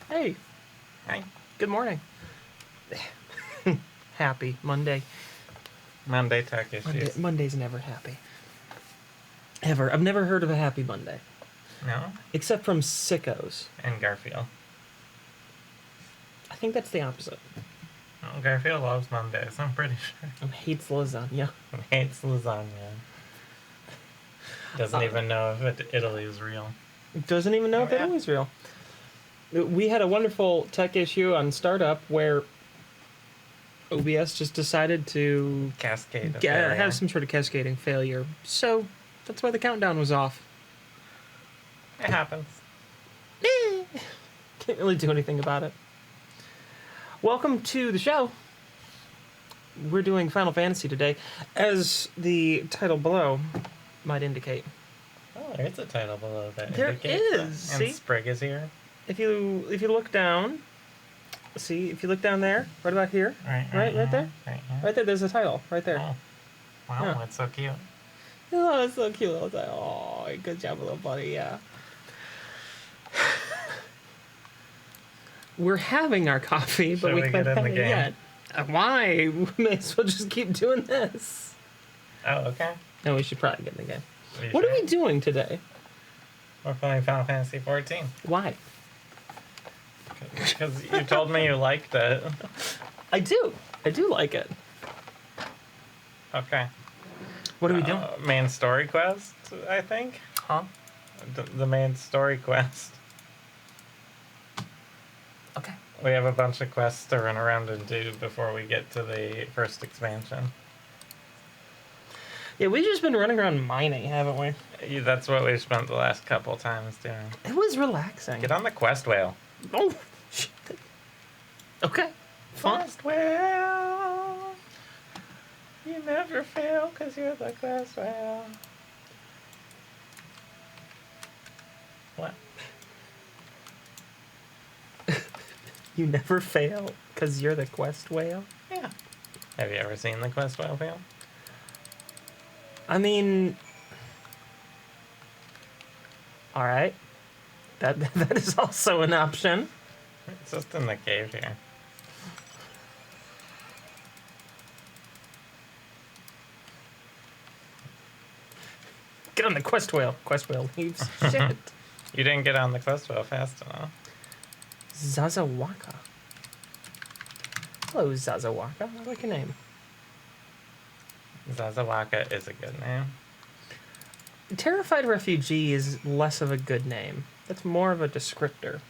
Hey, Hi. good morning. Happy Monday. Monday tech issues. Monday's never happy. Ever. I've never heard of a happy Monday. No? Except from sickos. And Garfield. I think that's the opposite. Oh, Garfield loves Mondays, I'm pretty sure. And hates lasagna. He hates lasagna. Doesn't even know if Italy is real. Doesn't even know if Italy's real. We had a wonderful tech issue on startup where OBS just decided to Cascade. have some sort of cascading failure. So that's why the countdown was off. It happens. Can't really do anything about it. Welcome to the show. We're doing Final Fantasy today, as the title below might indicate. Oh, there's a title below that. There is. And See? Sprig is here. If you look down, see, if you look down there, right about here, right there, Right here. right there, there's a title, right there. Oh. Wow, Yeah. that's so cute. Oh, it's so cute. I was like, oh, good job, little buddy, yeah. We're having our coffee, but Shall we we can't get in have the it game? yet. Why? We may as well just keep doing this. Oh, okay. No, we should probably get in the game. We What are should. we doing today? We're playing Final Fantasy 14. Why? Because you told me you liked it. I do like it. Okay. What are we doing? Main story quest, I think. Huh? The main story quest. Okay. We have a bunch of quests to run around and do before we get to the first expansion. Yeah, we've just been running around mining, haven't we? That's what we've spent the last couple times doing. It was relaxing. Get on the quest whale. Oh, shit. Okay. Fun. Quest whale. You never fail because you're the quest whale. What? You never fail because you're the quest whale. Yeah. Have you ever seen the quest whale fail? I mean, all right. That is also an option. It's just in the cave here. Get on the quest whale. Quest whale leaves. Shit. You didn't get on the quest whale fast enough. Zazawaka. Hello, Zazawaka. I like your name. Zazawaka is a good name. Terrified refugee is less of a good name. That's more of a descriptor.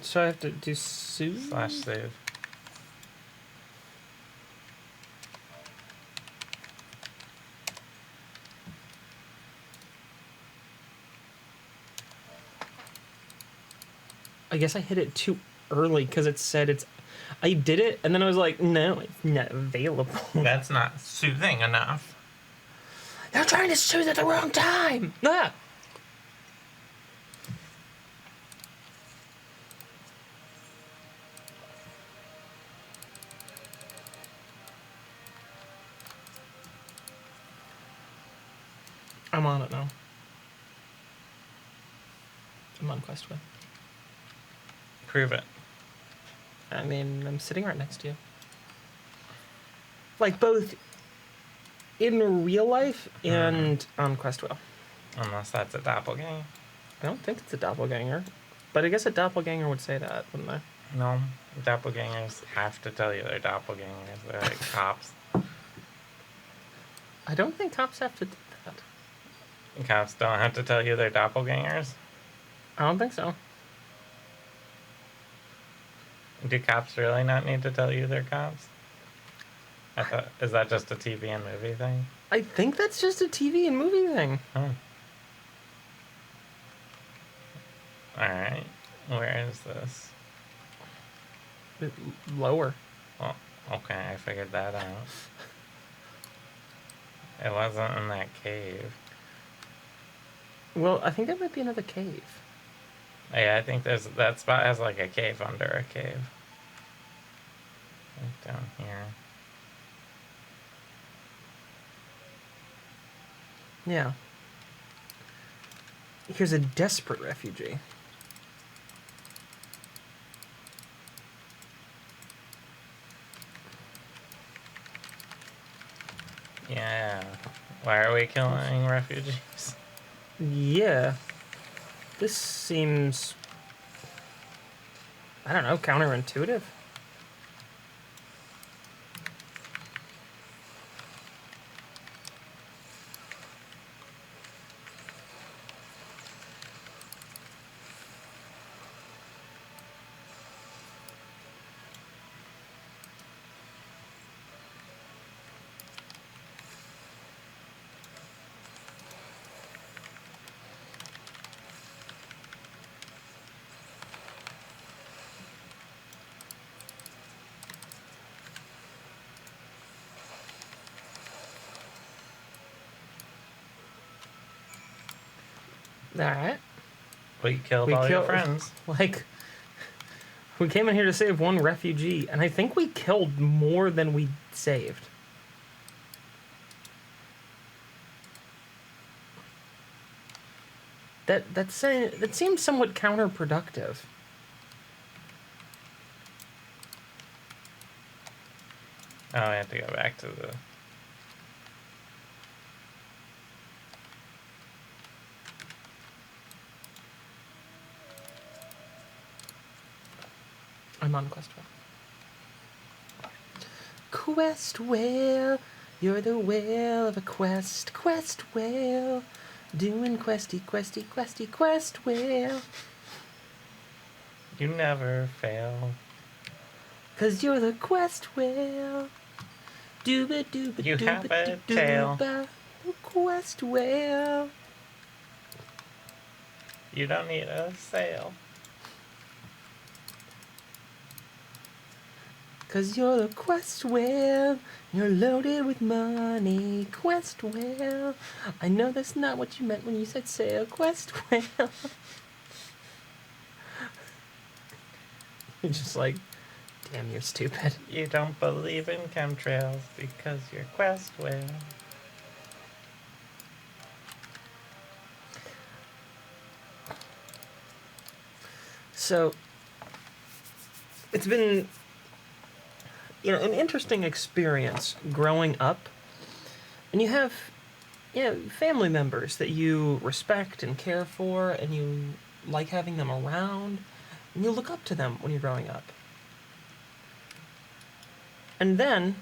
So I have to do sue? /save. I guess I hit it too early because it said it's... I did it, and then I was like, no, it's not available. That's not soothing enough. You're trying to soothe at the wrong time! Ah! I'm on it now. I'm on Questway. Prove it. I mean, I'm sitting right next to you. Like, both in real life and on Questwheel. Unless that's a doppelganger. I don't think it's a doppelganger. But I guess a doppelganger would say that, wouldn't they? No, doppelgangers have to tell you they're doppelgangers. They're like cops. I don't think cops have to do that. Cops don't have to tell you they're doppelgangers. I don't think so. Do cops really not need to tell you they're cops? Is that just a TV and movie thing? I think that's just a TV and movie thing. Oh. Alright. Where is this? Lower. Well, okay, I figured that out. It wasn't in that cave. Well, I think that might be another cave. Yeah, I think that spot has like a cave under a cave. Like down here. Yeah. Here's a desperate refugee. Yeah. Why are we killing refugees? Yeah. This seems, I don't know, counterintuitive. Alright. We killed all your friends. Like, we came in here to save one refugee, and I think we killed more than we saved. That seems somewhat counterproductive. Oh, I have to go back to the... I'm on quest whale. Quest whale, you're the whale of a quest. Quest whale, doing questy, questy, questy, quest whale. You never fail. 'Cause you're the quest whale. Dooba dooba You have dooba a tail. dooba. Quest whale. You don't need a sail. 'Cause you're the quest whale. You're loaded with money. Quest whale. I know that's not what you meant when you said sail. Quest whale. You're just like, damn, you're stupid. You don't believe in chemtrails because you're quest whale. So, it's been, an interesting experience growing up. And you have, family members that you respect and care for, and you like having them around, and you look up to them when you're growing up. And then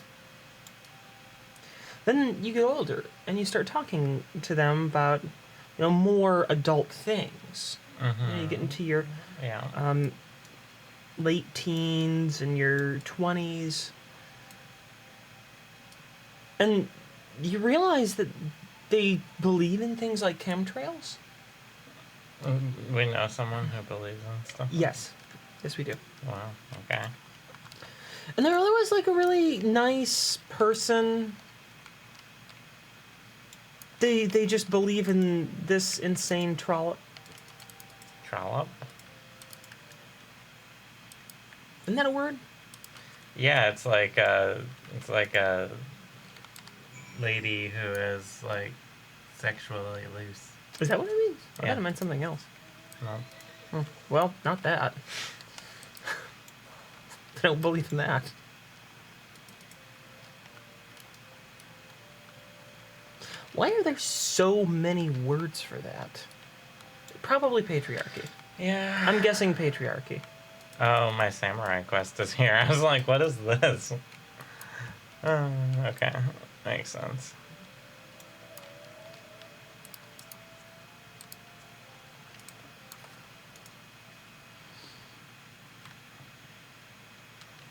you get older, and you start talking to them about, more adult things. Mm-hmm. You get into your Yeah. late teens and your 20s, and you realize that they believe in things like chemtrails. We know someone who believes in stuff. Yes we do. Wow. Okay. And they're otherwise like a really nice person. They just believe in this insane trollop. Trollop? Isn't that a word? Yeah, it's like a lady who is like sexually loose. Is that what it means? I Yeah. thought it meant something else. No. Well, not that. I don't believe in that. Why are there so many words for that? Probably patriarchy. Yeah. I'm guessing patriarchy. Oh, my samurai quest is here. I was like, what is this? Okay. Makes sense.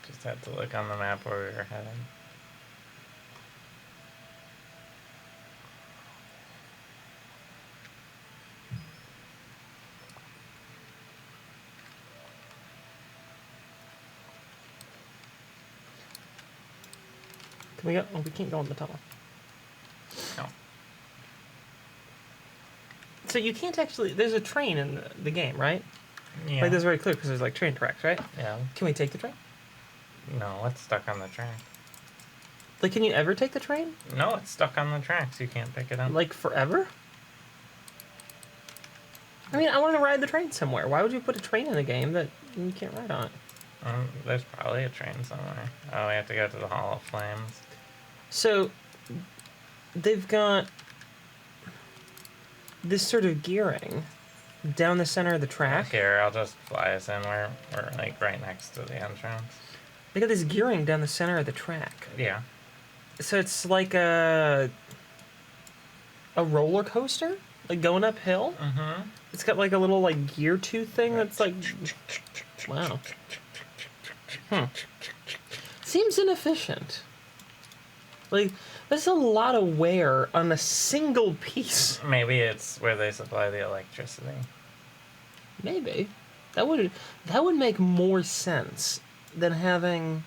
Just had to look on the map where we were heading. Can we go? Oh, we can't go in the tunnel. No. So you can't actually. There's a train in the game, right? Yeah. Like, this is very clear because there's, like, train tracks, right? Yeah. Can we take the train? No, it's stuck on the track. Like, can you ever take the train? No, it's stuck on the tracks. You can't pick it up. Like, forever? I mean, I want to ride the train somewhere. Why would you put a train in a game that you can't ride on it? There's probably a train somewhere. Oh, we have to go to the Hall of Flames. So, they've got this sort of gearing down the center of the track. Here, I'll just fly us in. We're like right next to the entrance. They got this gearing down the center of the track. Yeah. So it's like a roller coaster, like going uphill. Mm-hmm. It's got like a little like gear tooth thing that's like, wow. Seems inefficient. Like, there's a lot of wear on a single piece. Maybe it's where they supply the electricity. Maybe. That would make more sense than having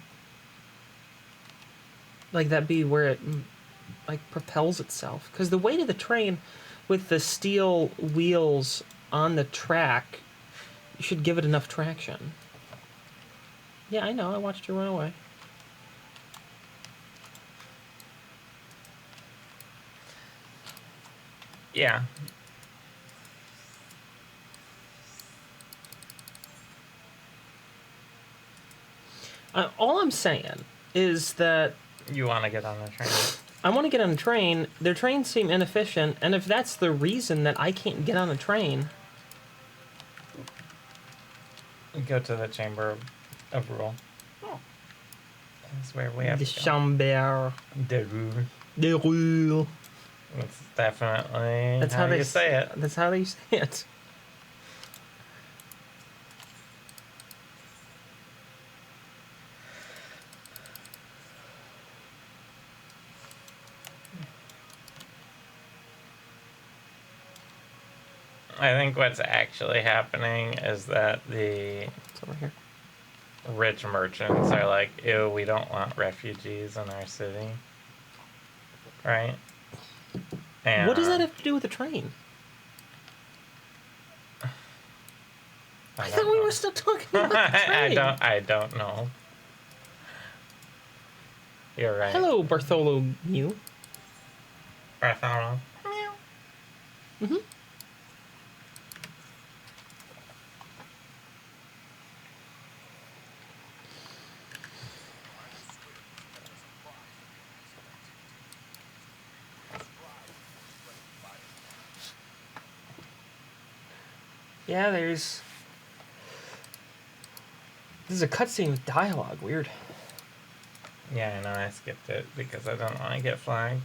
like that be where it like propels itself. Because the weight of the train with the steel wheels on the track should give it enough traction. Yeah, I know. I watched you run away. Yeah. All I'm saying is that You want to get on the train. I want to get on a train. Their trains seem inefficient, and if that's the reason that I can't get on a train, Go to the Chamber of Rule. Oh. That's where we have the to go. Chamber De Rule. de Rule. That's definitely That's how how they you say it. That's how they say it. I think what's actually happening is that the It's over here. rich merchants are like, ew, we don't want refugees in our city. Right? And What does that have to do with the train? I thought we were still talking about the train. I don't know. You're right. Hello, Bartholomew. Bartholomew. Mm-hmm. Yeah, there's... This is a cutscene with dialogue. Weird. Yeah, I know, I skipped it because I don't want to get flagged.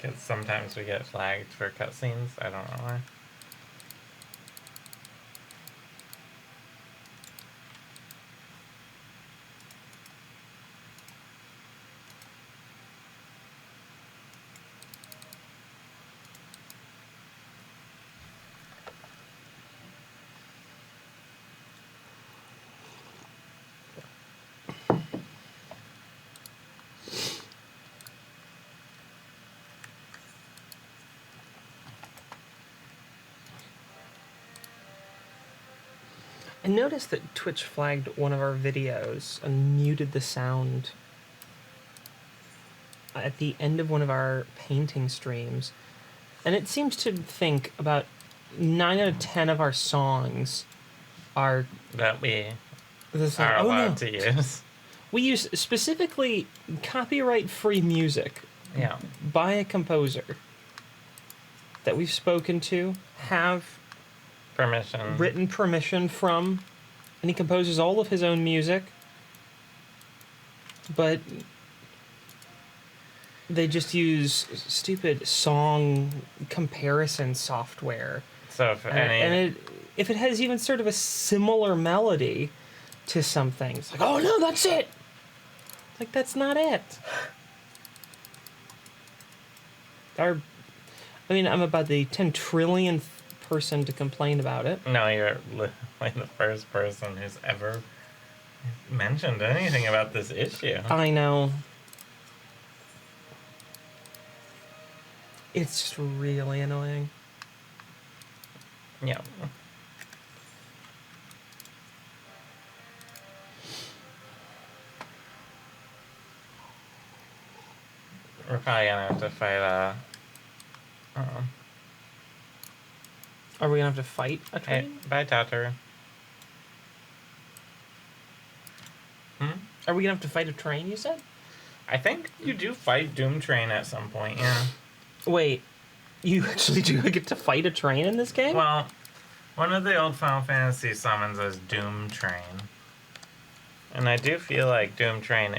Because sometimes we get flagged for cutscenes. I don't know why. I noticed that Twitch flagged one of our videos and muted the sound at the end of one of our painting streams. And it seems to think about 9 out of 10 of our songs are That we the same. are Oh, allowed no. to use. We use specifically copyright-free music Yeah. by a composer that we've spoken to, have Permission. written permission from, and he composes all of his own music, but they just use stupid song comparison software. So if any... If it has even sort of a similar melody to something, it's like, oh no, that's it! Like, that's not it. I'm about the 10 trillionth person to complain about it. No, you're like the first person who's ever mentioned anything about this issue. I know. It's just really annoying. Yeah. We're probably gonna have to fight Are we gonna have to fight a hey, train? bye, Tatter. Are we gonna have to fight a train, you said? I think you do fight Doom Train at some point, yeah. Wait, you actually do get to fight a train in this game? Well, one of the old Final Fantasy summons is Doom Train. And I do feel like Doom Train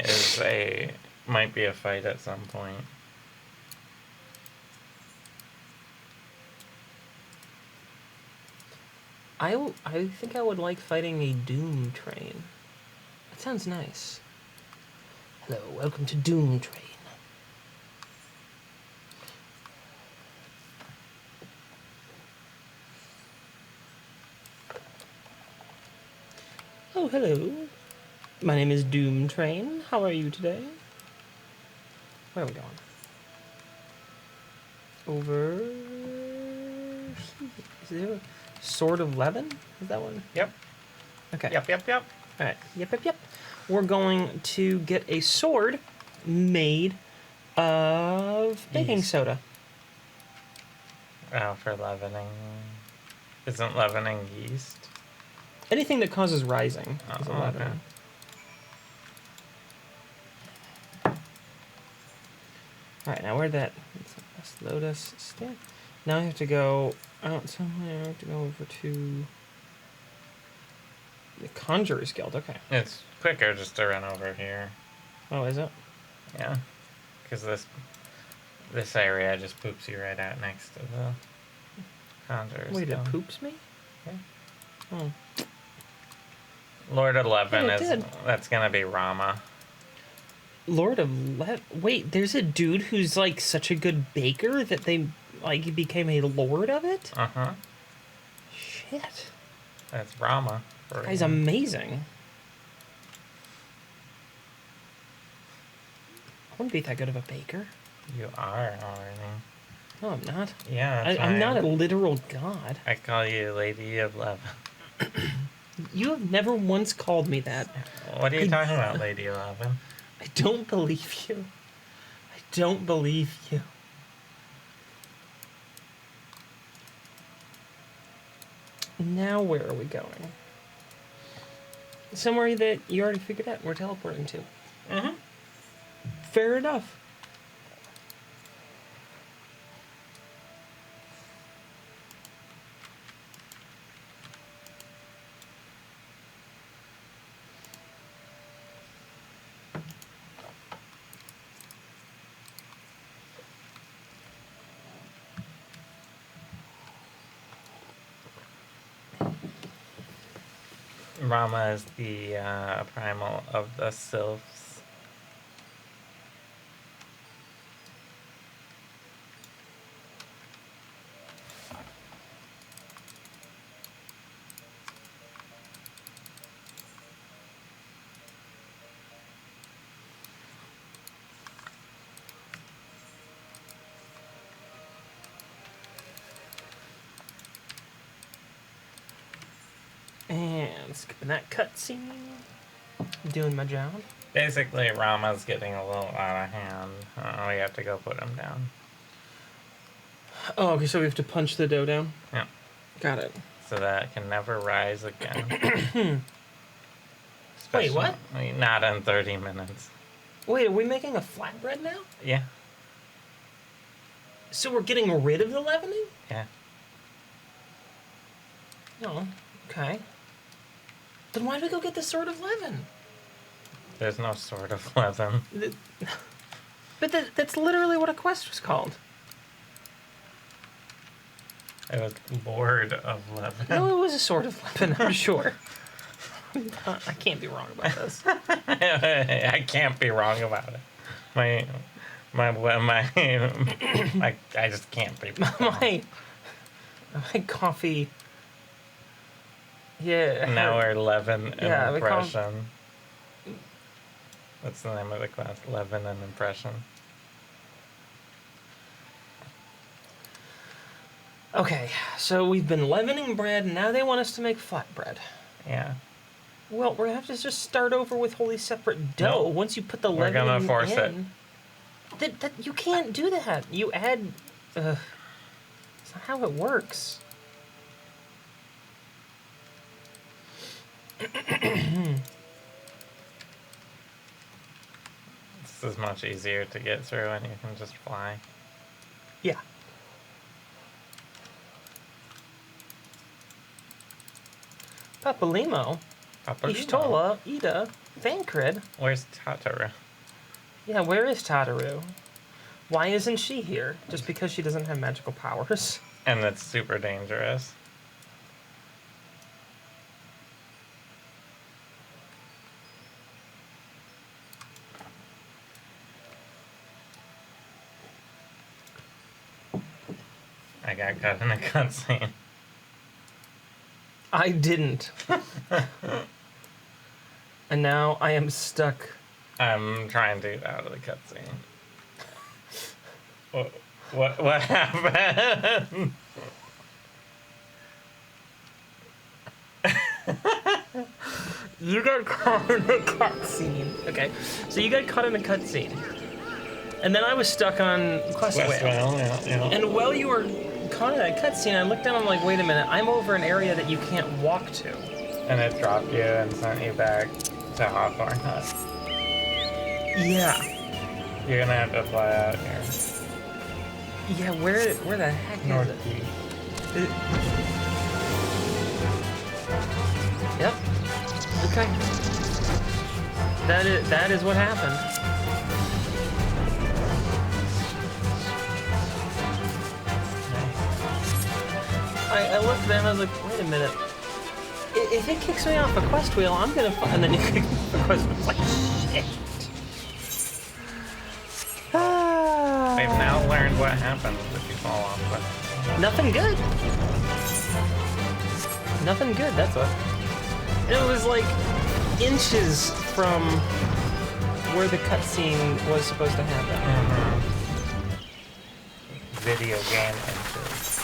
might be a fight at some point. I think I would like fighting a Doom train. That sounds nice. Hello, welcome to Doom Train. Oh, hello. My name is Doom Train. How are you today? Where are we going? Over... Is there a Sword of Levin? Is that one? Yep. Okay. Yep. Alright. Yep. We're going to get a sword made of baking Yeast. soda. Oh, for leavening. Isn't leavening yeast? Anything that causes rising is a Oh, leavening. Alright, now where'd that Lotus stand? Now I have to go out somewhere. I have to go over to the Conjurer's Guild. Okay. It's quicker just to run over here. Oh, is it? Yeah. Because this area just poops you right out next to the Conjurer's Wait, Guild. it poops me? Yeah. Oh. Lord of Levin Yeah, it is... did. That's gonna be Rama. Lord of Wait, there's a dude who's like such a good baker that they like became a lord of it? Uh-huh. Shit. That's Rama. That guy's amazing. I wouldn't be that good of a baker. You are already. No, I'm not. Yeah, that's I'm not a fine. literal god. I call you Lady of Levin. You have never once called me that. What are you talking about, Lady of Levin? I don't believe you. I don't believe you. Now where are we going? Somewhere that you already figured out we're teleporting to. Mm-hmm. Fair enough. Rama is the primal of the sylphs. And skipping that cutscene. Doing my job. Basically, Rama's getting a little out of hand. We have to go put him down. Oh, okay, so we have to punch the dough down? Yeah. Got it. So that it can never rise again. Wait, what? Not in 30 minutes. Wait, are we making a flatbread now? Yeah. So we're getting rid of the leavening? Yeah. Oh, okay. Then why did we go get the Sword of Leaven? There's no Sword of Levin. But that's literally what a quest was called. It was Lord of Levin. No, it was a Sword of Leaven, I'm sure. I can't be wrong about this. I can't be wrong about it. I just can't be wrong. my coffee. Yeah. Now we're Levin Yeah, and we call- Impression. What's the name of the class? Levin and Impression. Okay, so we've been leavening bread, and now they want us to make flatbread. Yeah. Well, we're gonna have to just start over with wholly separate dough. No. Once you put the We're leavening gonna force in. That you can't do that. You add. It's not how it works. This is much easier to get through, and you can just fly. Yeah. Papalimo, Ishtola, Ida, Thancred. Where's Tataru? Yeah, where is Tataru? Why isn't she here? Just because she doesn't have magical powers? And it's super dangerous. I got cut in a cutscene. I didn't. And now I am stuck. I'm trying to get out of the cutscene. What happened? You got caught in a cutscene. Okay, so you got caught in a cutscene. And then I was stuck on Quest Whale. Yeah. And while you were caught in that cutscene, I looked down and I'm like, wait a minute, I'm over an area that you can't walk to. And it dropped you and sent you back to Hawthorne Hut. Yeah. You're gonna have to fly out here. Yeah, where the heck is Northeast. it? Yep. Okay. That is what happened. I looked there and I was like, wait a minute. If it kicks me off a quest wheel, I'm gonna and then it kicks me off a quest wheel. It's like, shit. They've now learned what happens if you fall off. But Nothing good. Nothing good, that's what. It was like inches from where the cutscene was supposed to happen. Video game inches.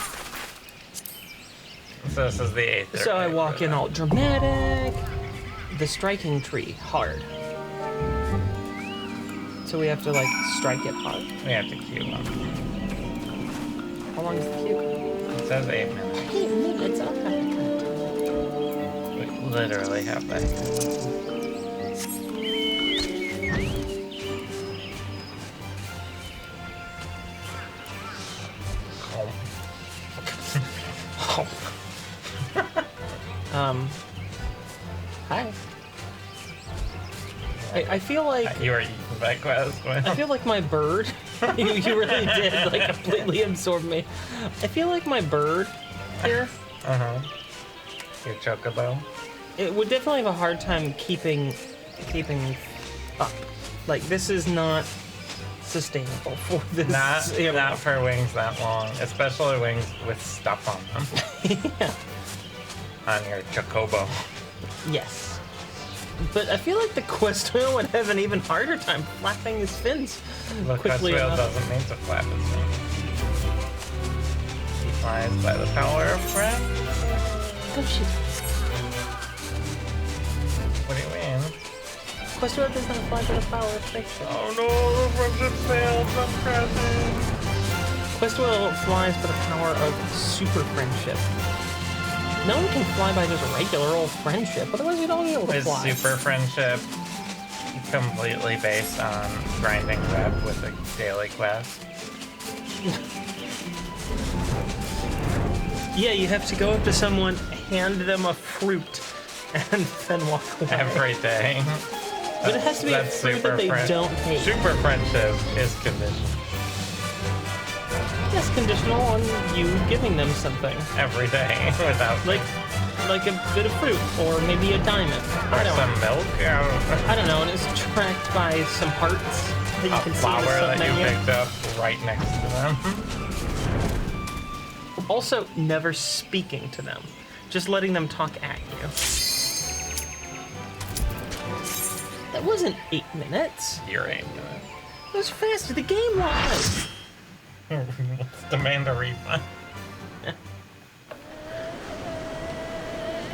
So this is the 8th. So I walk in all dramatic. The striking tree, hard. So we have to like strike it hard. We have to queue up. How long is the queue? It says 8 minutes. 8 minutes. I'll have to We literally have that. Hi. I feel like You were eaten by quest. I feel like my bird. you really did like completely absorb me. I feel like my bird here. Your chocobo. It would definitely have a hard time keeping up. Like this is not sustainable for this. Not for wings that long, especially wings with stuff on them. Yeah. On your chocobo. Yes. But I feel like the quest wheel would have an even harder time flapping his fins The quest quickly wheel enough. doesn't mean to flap its wings. He flies by the power of friend. Oh shit. What do you mean? Quest wheel does not fly by the power of friendship. Oh no, the friendship failed. I'm crashing. Quest wheel flies by the power of super friendship. No one can fly by just regular old friendship, otherwise we'd all be able to Is fly. super friendship completely based on grinding web with a daily quest? Yeah, you have to go up to someone, hand them a fruit, and then walk away. Every day. But it has to be a fruit that they don't hate. Super friendship is conditional. Yes, conditional on you giving them something. Every day without Like a bit of fruit, or maybe a diamond. or some milk. I don't know, and it's tracked by some hearts that you A can see flower in the that you sub-menu. picked up right next to them. Also, never speaking to them. Just letting them talk at you. That wasn't 8 minutes. You're 8 minutes. It was faster. The game was. Demand a refund.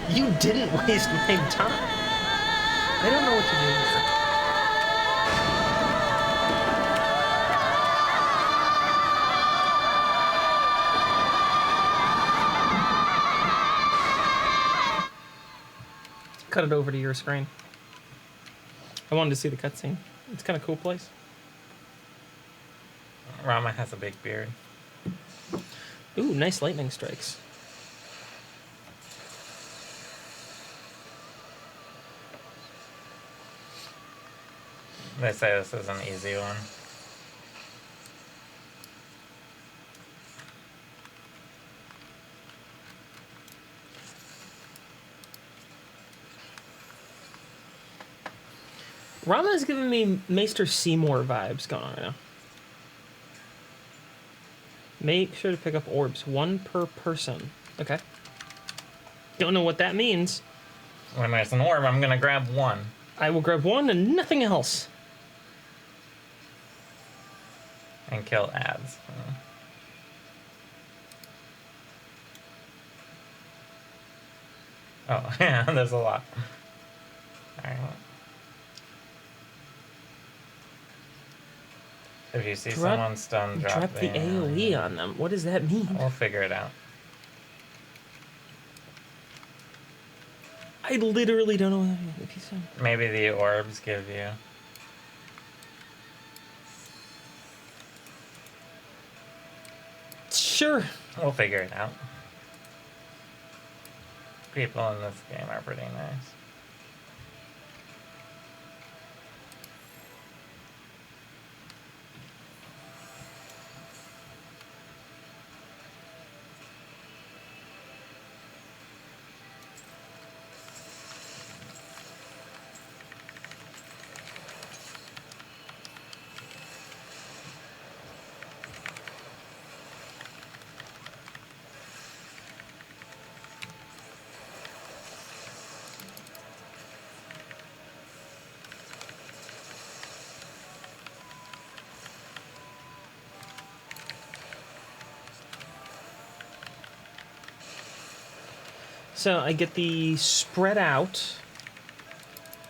You didn't waste my time. I don't know what to do here. Cut it over to your screen. I wanted to see the cutscene. It's kind of cool place. Rama has a big beard. Ooh, nice lightning strikes. They say this is an easy one. Rama is giving me Maester Seymour vibes going on right now. Make sure to pick up orbs, 1 per person. Okay. Don't know what that means. When there's an orb, I'm gonna grab 1. I will grab 1 and nothing else. And kill ads. Oh, yeah, there's a lot. Alright. If you see someone stunned, drop the AoE on them. What does that mean? We'll figure it out. I literally don't know what that means. If you said. Maybe the orbs give you. Sure. We'll figure it out. People in this game are pretty nice. So I get the spread out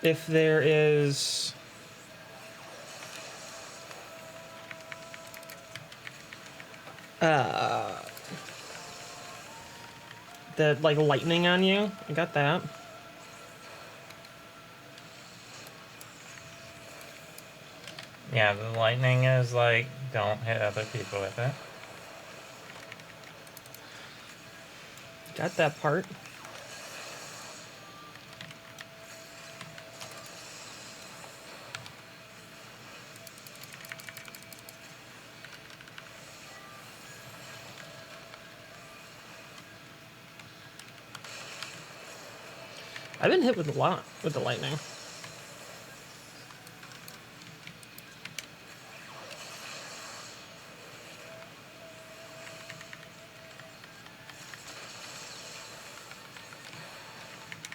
if there is the like lightning on you. I got that. Yeah, the lightning is like, don't hit other people with it. Got that part. I've been hit with a lot with the lightning.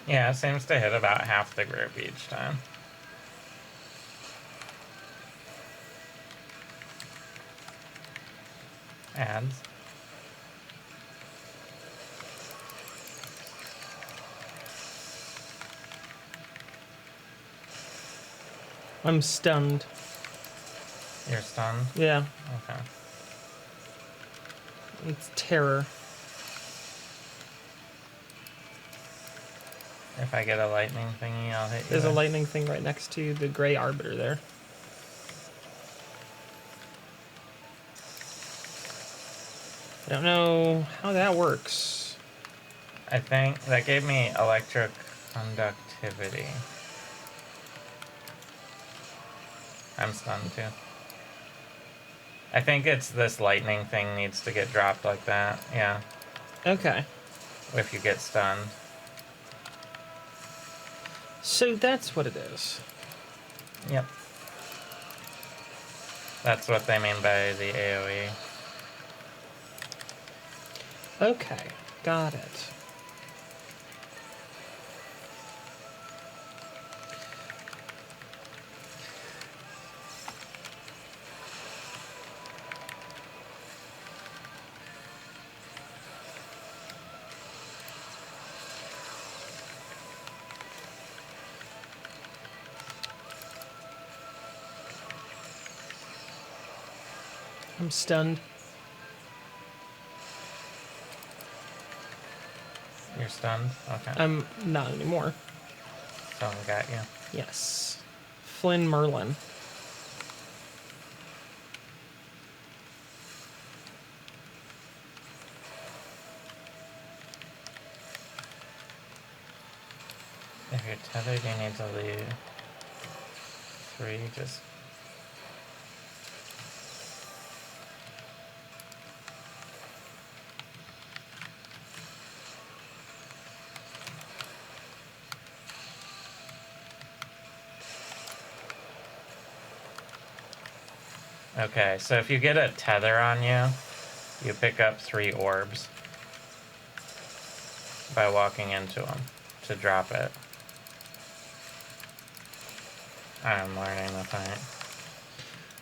Yeah, it seems to hit about half the group each time. Ads. I'm stunned. You're stunned? Yeah, Okay. it's terror. If I get a lightning thingy, I'll hit you. There's a with. lightning thing right next to the gray arbiter there. I don't know how that works. I think that gave me electric conductivity. I'm stunned too. I think it's this lightning thing needs to get dropped like that. Yeah. Okay. If you get stunned. So that's what it is. Yep. That's what they mean by the AoE. Okay, got it. I'm stunned. You're stunned? Okay. I'm not anymore. Someone got you. Yes. Flynn Merlin. If you're tethered, you need to leave 3, just... Okay, so if you get a tether on you, you pick up 3 orbs by walking into them to drop it. I'm learning the fight.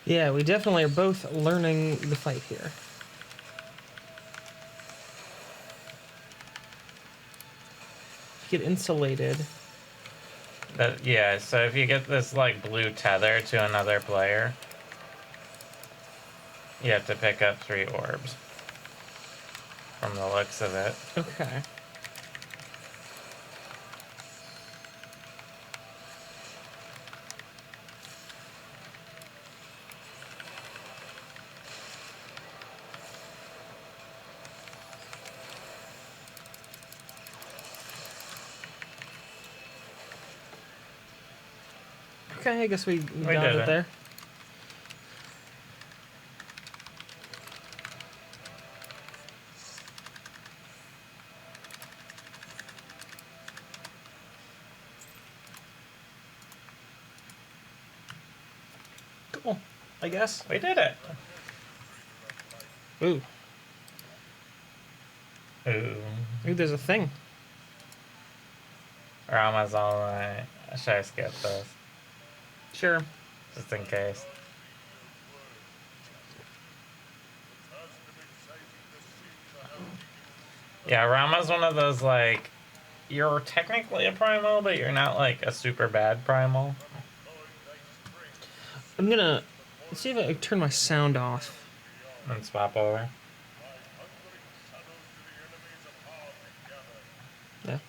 Yeah, we definitely are both learning the fight here. Get insulated. But yeah, so if you get this like blue tether to another player, you have to pick up 3 orbs. From the looks of it. Okay. Okay, I guess we got did it it. there. Cool, I guess. We did it. Ooh. Ooh. Ooh, there's a thing. Rama's all right. Should I skip this? Sure. Just in case. Yeah, Rama's one of those, like, you're technically a primal, but you're not, like, a super bad primal. I'm gonna see if I can turn my sound off. And swap over. Yeah.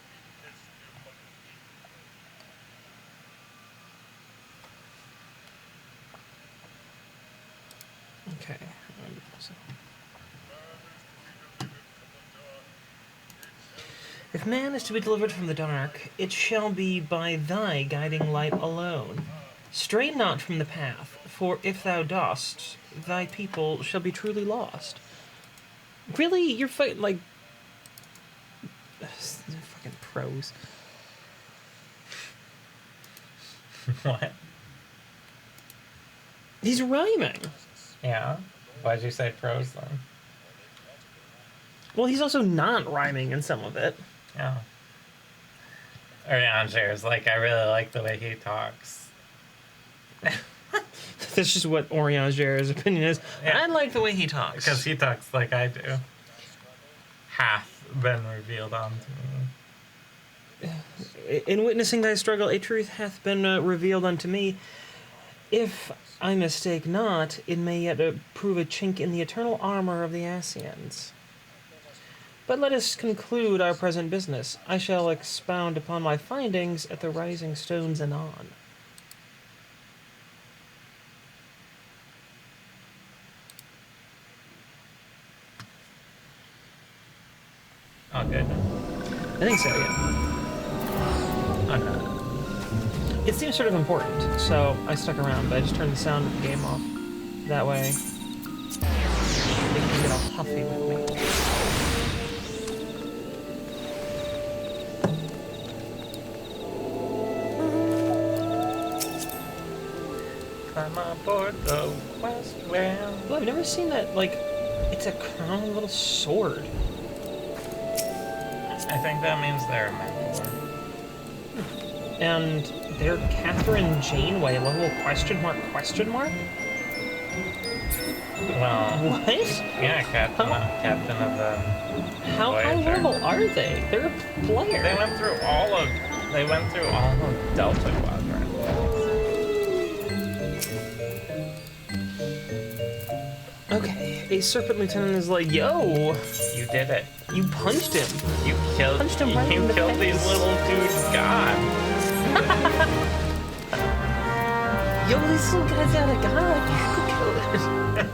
Okay. If man is to be delivered from the dark, it shall be by thy guiding light alone. Stray not from the path, for if thou dost, thy people shall be truly lost. Really? You're fighting like... fucking pros. What? He's rhyming. Yeah? Why'd you say prose then? Well, he's also not rhyming in some of it. Yeah. Orianger's like, I really like the way he talks. That's just what Orianger's opinion is. Yeah. I like the way he talks. Because he talks like I do. Hath been revealed unto me. In witnessing thy struggle, a truth hath been revealed unto me. If I mistake not, it may yet prove a chink in the eternal armor of the Asians. But let us conclude our present business. I shall expound upon my findings at the Rising Stones anon. Oh, good. I think so, yeah. Okay. It seems sort of important, so I stuck around, but I just turned the sound of the game off. That way, they can get all huffy with me. Climb aboard the West Wind. Well, I've never seen that, like, it's a crown little sword. I think that means they're a mentor. And they're Catherine Janeway, level question mark? Well, What? yeah, captain of the How high Voyager. level are they? They're a player. They went through all of Delta Quadrant. Okay, a serpent lieutenant is like, yo, You did it. you punched him. You killed. Punched him right in You the killed face. these little dudes. God. Yo, these little guys got a gun. Go kill it.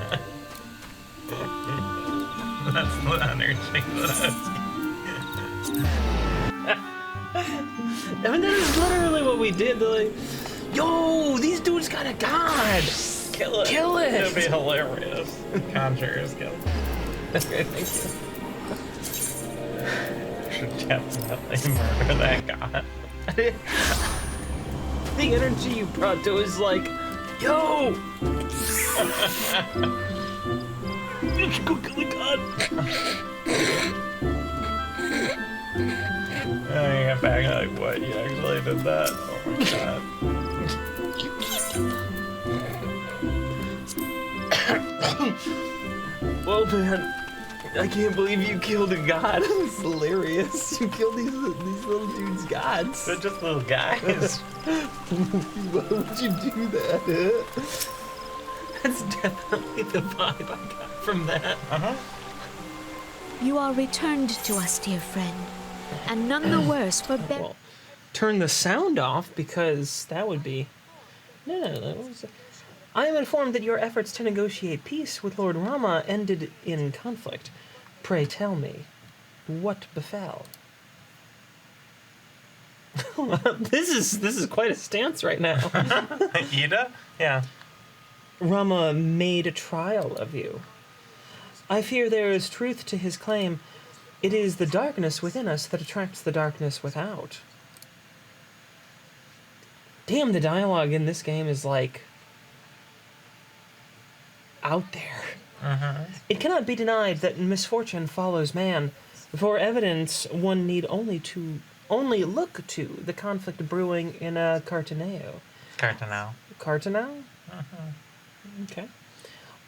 That's the energy that I mean, that is literally what we did. They're like, yo, these dudes got a god. Kill it. Kill it. It'd be hilarious. Conjurer's Guild. Okay, thank Should definitely murder that god. you. The energy you brought to is like, yo. Let's go kill the god. And then you get back and like, what? You actually did that? Oh my god. Well, man, I can't believe you killed a god. It's hilarious. You killed these little dudes' gods. They're just little guys. Why would you do that? That's definitely the vibe I got from that. Uh-huh. You are returned to us, dear friend, and none the worse for Well, turn the sound off because that would be... No. I am informed that your efforts to negotiate peace with Lord Rama ended in conflict. Pray tell me, what befell? This is quite a stance right now. Ida? Yeah. Rama made a trial of you. I fear there is truth to his claim. It is the darkness within us that attracts the darkness without. Damn, the dialogue in this game is like out there. It cannot be denied that misfortune follows man. For evidence, one need only look to the conflict brewing in Cartaneo. Cartanao? Okay.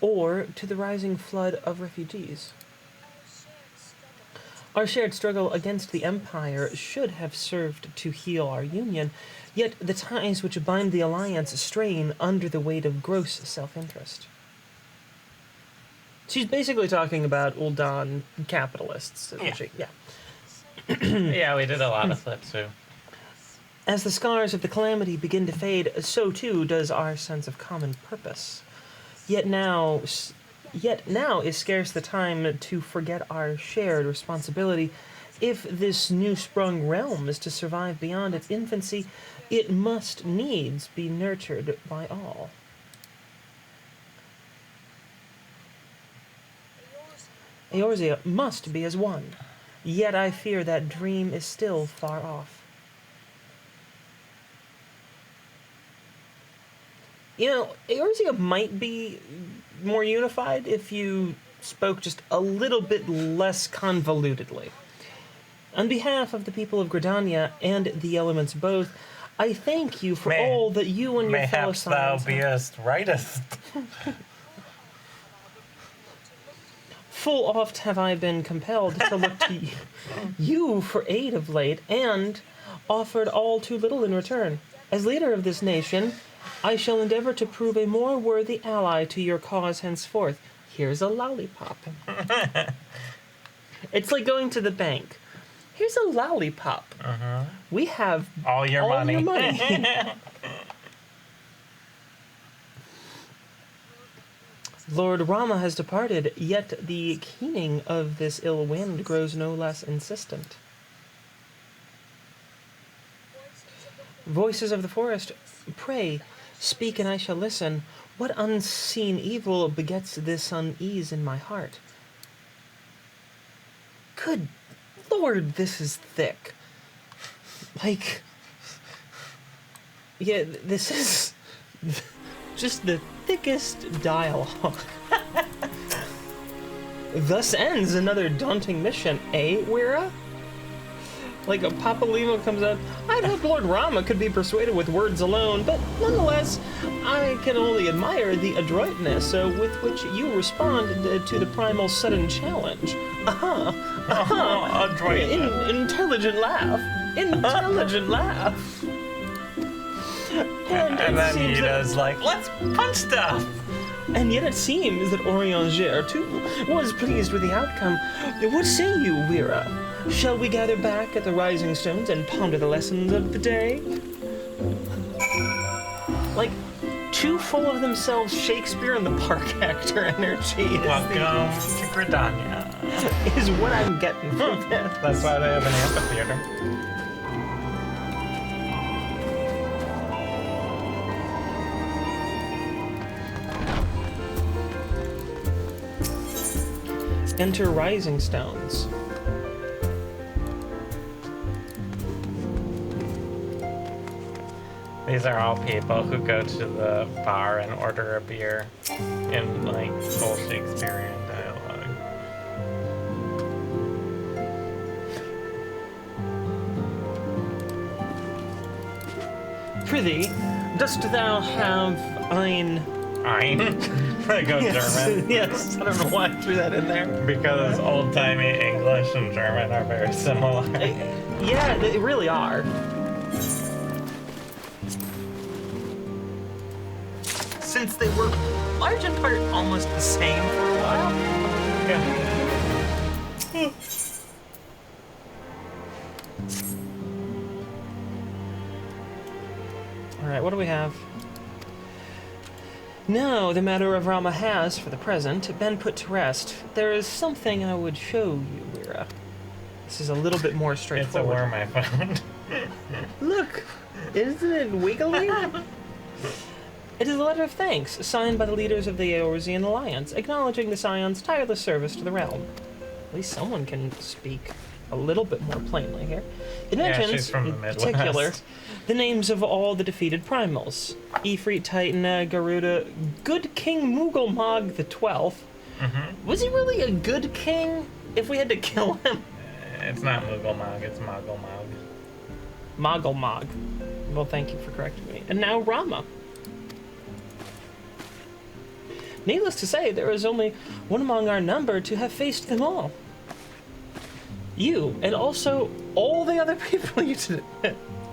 Or to the rising flood of refugees. Our shared struggle against the Empire should have served to heal our union, yet the ties which bind the alliance strain under the weight of gross self-interest. She's basically talking about Uldan capitalists. Yeah. Yeah. Yeah, we did a lot of flips too. As the scars of the calamity begin to fade, so too does our sense of common purpose. Yet now is scarce the time to forget our shared responsibility. If this new-sprung realm is to survive beyond its infancy, it must needs be nurtured by all. Eorzea must be as one, yet I fear that dream is still far off. You know, Eorzea might be more unified if you spoke just a little bit less convolutedly. On behalf of the people of Gridania and the elements both, I thank you for all that you and your fellow Mayhaps thou science beest rightest. Full oft have I been compelled to look to you for aid of late, and offered all too little in return. As leader of this nation, I shall endeavor to prove a more worthy ally to your cause henceforth. Here's a lollipop. It's like going to the bank. Here's a lollipop. We have All your money. Your money. Lord Rama has departed, yet the keening of this ill wind grows no less insistent. Voices of the forest, pray, speak and I shall listen. What unseen evil begets this unease in my heart? Good Lord, this is thick. Like, yeah, this is just the thickest dialogue. Thus ends another daunting mission, eh, Wira? Like a Papa Limo comes out, I'd hoped Lord Rama could be persuaded with words alone, but nonetheless, I can only admire the adroitness with which you respond to the primal sudden challenge. Adroitness. Intelligent laugh. Intelligent laugh. And it then seems that- Ida's like, let's punch stuff. And yet it seems that Orianger, too, was pleased with the outcome. What say you, Wira? Shall we gather back at the Rising Stones and ponder the lessons of the day? Like, too full of themselves Shakespeare in the Park actor energy Welcome to Gridania. is what I'm getting from this. That's why they have an amphitheater. Enter Rising Stones. These are all people who go to the bar and order a beer in like full Shakespearean dialogue. Prithee, dost thou have ein... Ein? I go German. Yes, I don't know why I threw that in there. Because old-timey English and German are very similar. Yeah, they really are. Since they were large in part almost the same for a while. Yeah. Alright, what do we have? Now, the matter of Rama has, for the present, been put to rest. There is something I would show you, Wira. This is a little bit more It's a straightforward. worm I found. Look! Isn't it wiggly? It is a letter of thanks, signed by the leaders of the Eorzean Alliance, acknowledging the Scion's tireless service to the realm. At least someone can speak a little bit more plainly here. It mentions, she's from the in Midwest. particular, the names of all the defeated primals. Ifrit, Titan, Garuda, Good King Mughal the 12th. Mm-hmm. Was he really a good king if we had to kill him? It's not Mughal it's Moggle Moggle. Well, thank you for correcting me. And now Rama. Needless to say, there is only one among our number to have faced them all. You, and also all the other people you did.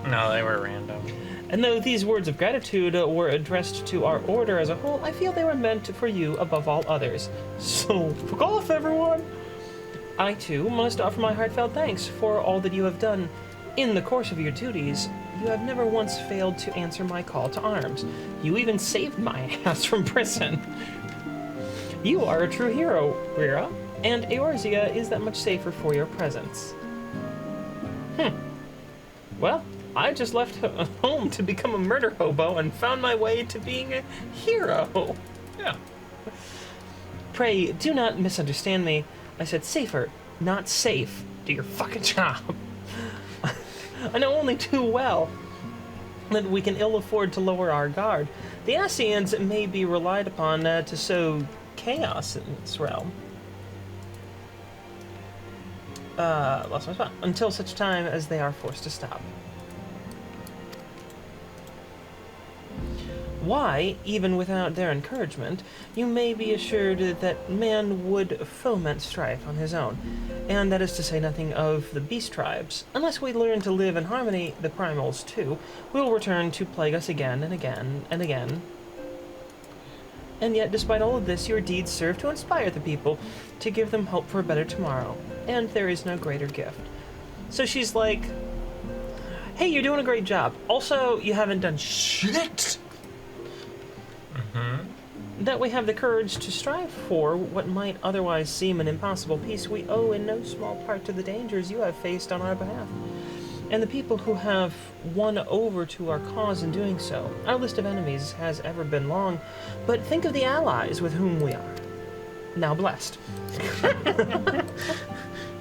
No, they were random. And though these words of gratitude were addressed to our order as a whole, I feel they were meant for you above all others. So, fuck off, everyone! I, too, must offer my heartfelt thanks for all that you have done. In the course of your duties, you have never once failed to answer my call to arms. You even saved my ass from prison. You are a true hero, Wira, and Eorzea is that much safer for your presence. Well, I just left home to become a murder hobo and found my way to being a hero. Yeah. Pray, do not misunderstand me. I said safer, not safe. Do your fucking job. I know only too well that we can ill afford to lower our guard. The Ascians may be relied upon to sow chaos in this realm. Lost my spot. Until such time as they are forced to stop. Why, even without their encouragement, you may be assured that man would foment strife on his own, and that is to say nothing of the beast tribes. Unless we learn to live in harmony, the primals too, will return to plague us again and again and again. And yet, despite all of this, your deeds serve to inspire the people, to give them hope for a better tomorrow, and there is no greater gift. So she's like, hey, you're doing a great job. Also, you haven't done shit! That we have the courage to strive for what might otherwise seem an impossible peace we owe in no small part to the dangers you have faced on our behalf, and the people who have won over to our cause in doing so. Our list of enemies has ever been long, but think of the allies with whom we are now blessed.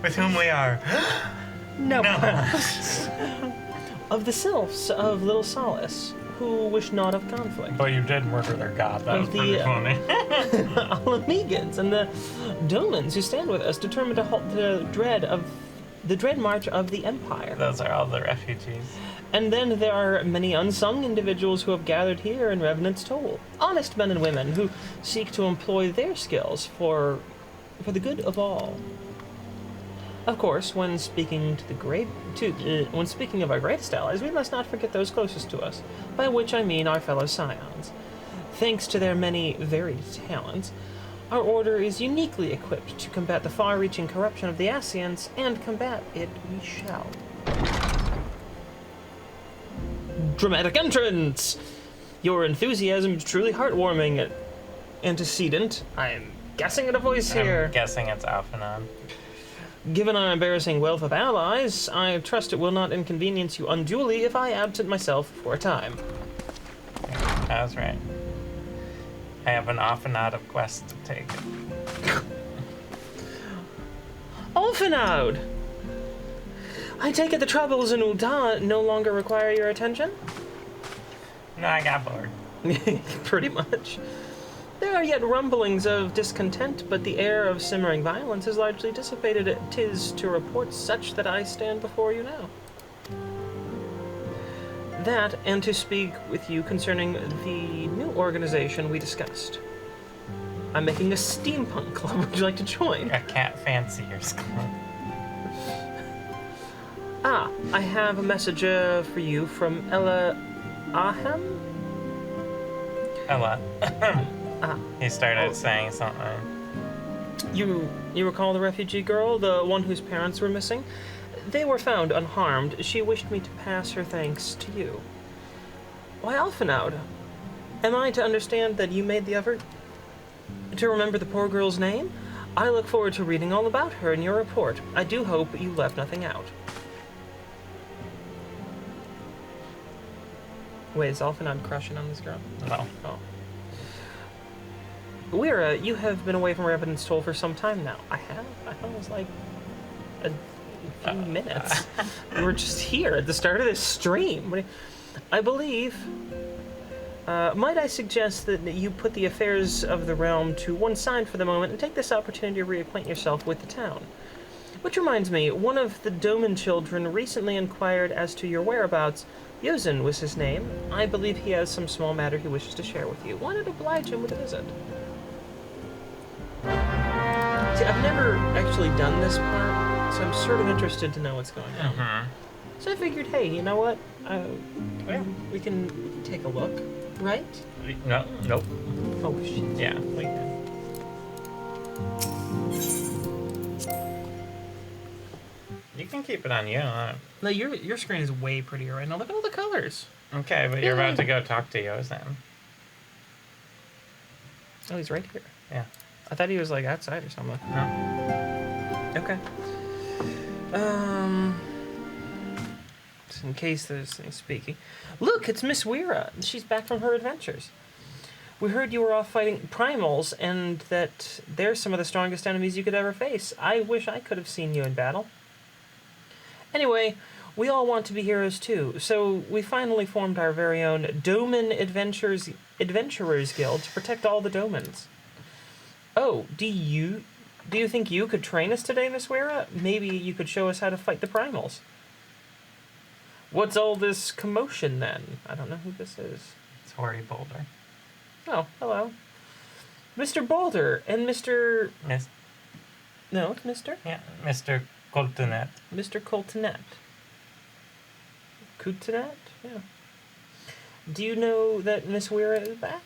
With whom we are. No. Of the sylphs of Little Solace, who wish not of conflict. But you did murder their god. That was Of pretty the, funny. Alamegans and the Dolans who stand with us, determined to halt the dread march of the Empire. Those are all the refugees. And then there are many unsung individuals who have gathered here in Revenant's Toll. Honest men and women who seek to employ their skills for the good of all. Of course, when speaking when speaking of our greatest allies, we must not forget those closest to us, by which I mean our fellow Scions. Thanks to their many varied talents, our order is uniquely equipped to combat the far-reaching corruption of the Ascians, and combat it we shall. Dramatic entrance! Your enthusiasm is truly heartwarming. Antecedent, I'm guessing at a voice here. I'm guessing it's Alphanon. Given our embarrassing wealth of allies, I trust it will not inconvenience you unduly if I absent myself for a time. That was right. I have an Alphanod of quest to take. Alphinaud! I take it the troubles in Ul'dah no longer require your attention? No, I got bored. Pretty much. There are yet rumblings of discontent, but the air of simmering violence is largely dissipated. 'Tis to reports such that I stand before you now. That, and to speak with you concerning the new organization we discussed. I'm making a steampunk club. Would you like to join? A cat fanciers club. Ah, I have a message for you from Ella Ahem? Ella. Ah. He started saying something. You recall the refugee girl, the one whose parents were missing? They were found unharmed. She wished me to pass her thanks to you. Why, Alphinaud, am I to understand that you made the effort to remember the poor girl's name? I look forward to reading all about her in your report. I do hope you left nothing out. Wait, is Alphinaud crushing on this girl? No. Oh. Weira, you have been away from Revenant's Toll for some time now. I have? I thought it was like a few minutes. We were just here at the start of this stream. I believe... might I suggest that you put the affairs of the realm to one side for the moment and take this opportunity to reacquaint yourself with the town? Which reminds me, one of the Doman children recently inquired as to your whereabouts. Yozen was his name. I believe he has some small matter he wishes to share with you. Why not oblige him with a visit? See, I've never actually done this part, so I'm sort of interested to know what's going on. Mm-hmm. So I figured, hey, you know what? We can take a look, right? No. Nope. Oh, shit. Yeah, we can. You can keep it on you. No, your screen is way prettier right now. Look at all the colors. Okay, but you're about to go talk to Yozen. Oh, he's right here. Yeah. I thought he was like outside or something. No. Okay. Just in case there's any speaking. Look, it's Miss Weira. She's back from her adventures. We heard you were off fighting primals, and that they're some of the strongest enemies you could ever face. I wish I could have seen you in battle. Anyway, we all want to be heroes too, so we finally formed our very own Doman Adventurers Guild to protect all the Domans. Oh, do you think you could train us today, Miss Weira? Maybe you could show us how to fight the primals. What's all this commotion then? I don't know who this is. It's Hori Boulder. Oh, hello. Mr. Boulder and Mr... Miss. No, it's Mr.? Yeah, Mr. Coltonet. Mr. Coltonet. Coutonet? Yeah. Do you know that Miss Weira is back?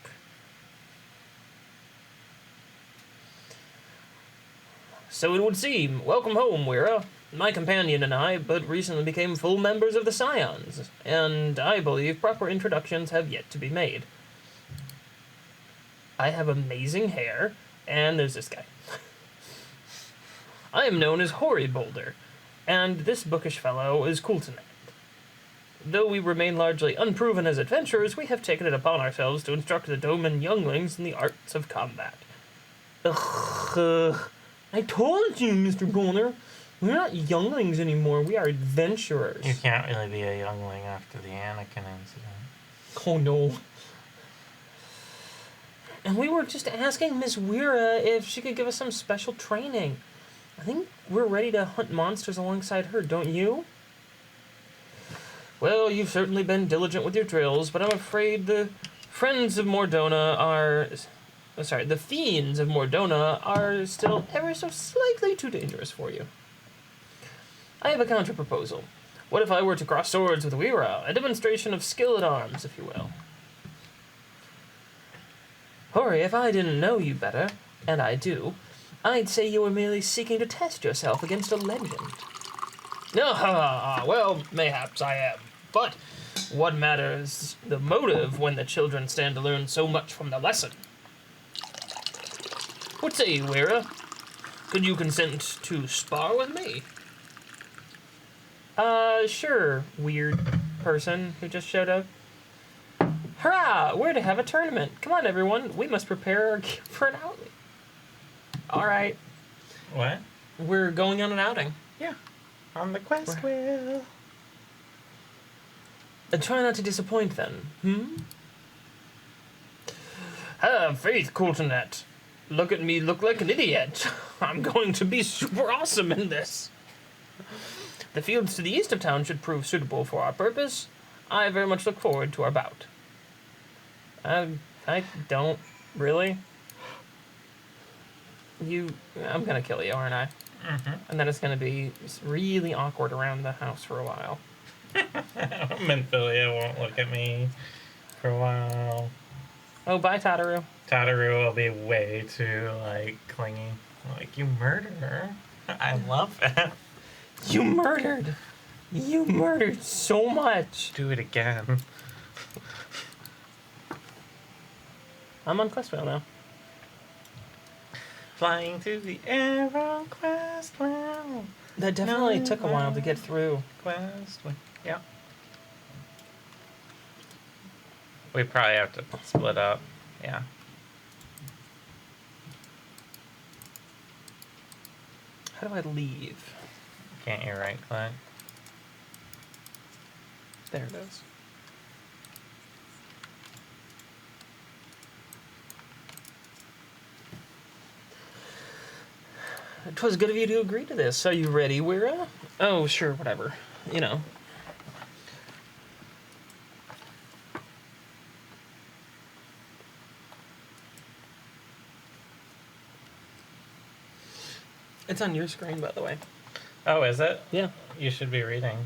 So it would seem. Welcome home, Weira. My companion and I but recently became full members of the Scions, and I believe proper introductions have yet to be made. I have amazing hair, and there's this guy. I am known as Hori Boulder, and this bookish fellow is Coultonet. Though we remain largely unproven as adventurers, we have taken it upon ourselves to instruct the Doman younglings in the arts of combat. I told you, Mr. Boulder, we're not younglings anymore, we are adventurers. You can't really be a youngling after the Anakin incident. Oh no. And we were just asking Miss Weira if she could give us some special training. I think we're ready to hunt monsters alongside her, don't you? Well, you've certainly been diligent with your drills, but I'm afraid the Fiends of Mordona are still ever so slightly too dangerous for you. I have a counter-proposal. What if I were to cross swords with Weira? A demonstration of skill at arms, if you will. Hori, if I didn't know you better, and I do, I'd say you were merely seeking to test yourself against a legend. Well, mayhaps I am, but what matters the motive when the children stand to learn so much from the lesson? What say you, Wira? Could you consent to spar with me? Sure, weird person who just showed up. Hurrah! We're to have a tournament. Come on, everyone. We must prepare our gear for an outing. All right. What? We're going on an outing. Yeah. On the quest wheel. And try not to disappoint then, Have faith, Coultonet. Look at me look like an idiot. I'm going to be super awesome in this. The fields to the east of town should prove suitable for our purpose. I very much look forward to our bout. I don't really. I'm gonna kill you, aren't I? Mm-hmm. And then it's gonna be really awkward around the house for a while. Menthilia won't look at me for a while. Oh, bye, Tataru. Tataru will be way too, clingy. Like, you murderer. I love it. You murdered. You murdered so much. Do it again. I'm on Questwheel now. Flying through the air on Questwheel. That definitely took a while to get through. Questwheel. Yeah. We probably have to split up. Yeah. How do I leave? Can't you right click? There it is. Twas good of you to agree to this. Are you ready, Wira? Oh, sure, whatever. You know. It's on your screen, by the way. Oh, is it? Yeah. You should be reading.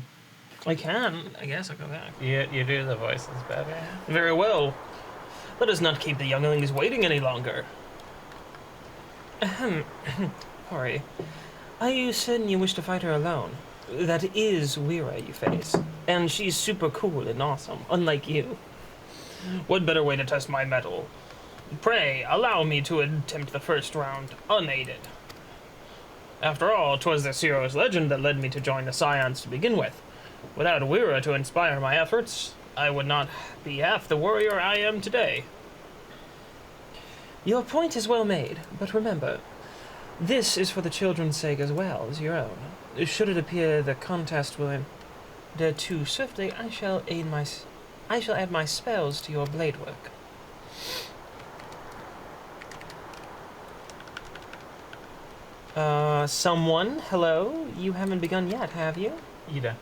I can. I guess I'll go back. You do the voices better. Very well. Let us not keep the younglings waiting any longer. Ahem. Hori, are you certain you wish to fight her alone? That is Wira you face, and she's super cool and awesome, unlike you. What better way to test my mettle? Pray, allow me to attempt the first round unaided. After all, 'twas this hero's legend that led me to join the Scions to begin with. Without Wira to inspire my efforts, I would not be half the warrior I am today. Your point is well made, but remember, this is for the children's sake as well as your own. Should it appear the contest will end too swiftly, I shall add my spells to your blade work. Someone? Hello? You haven't begun yet, have you? Ida.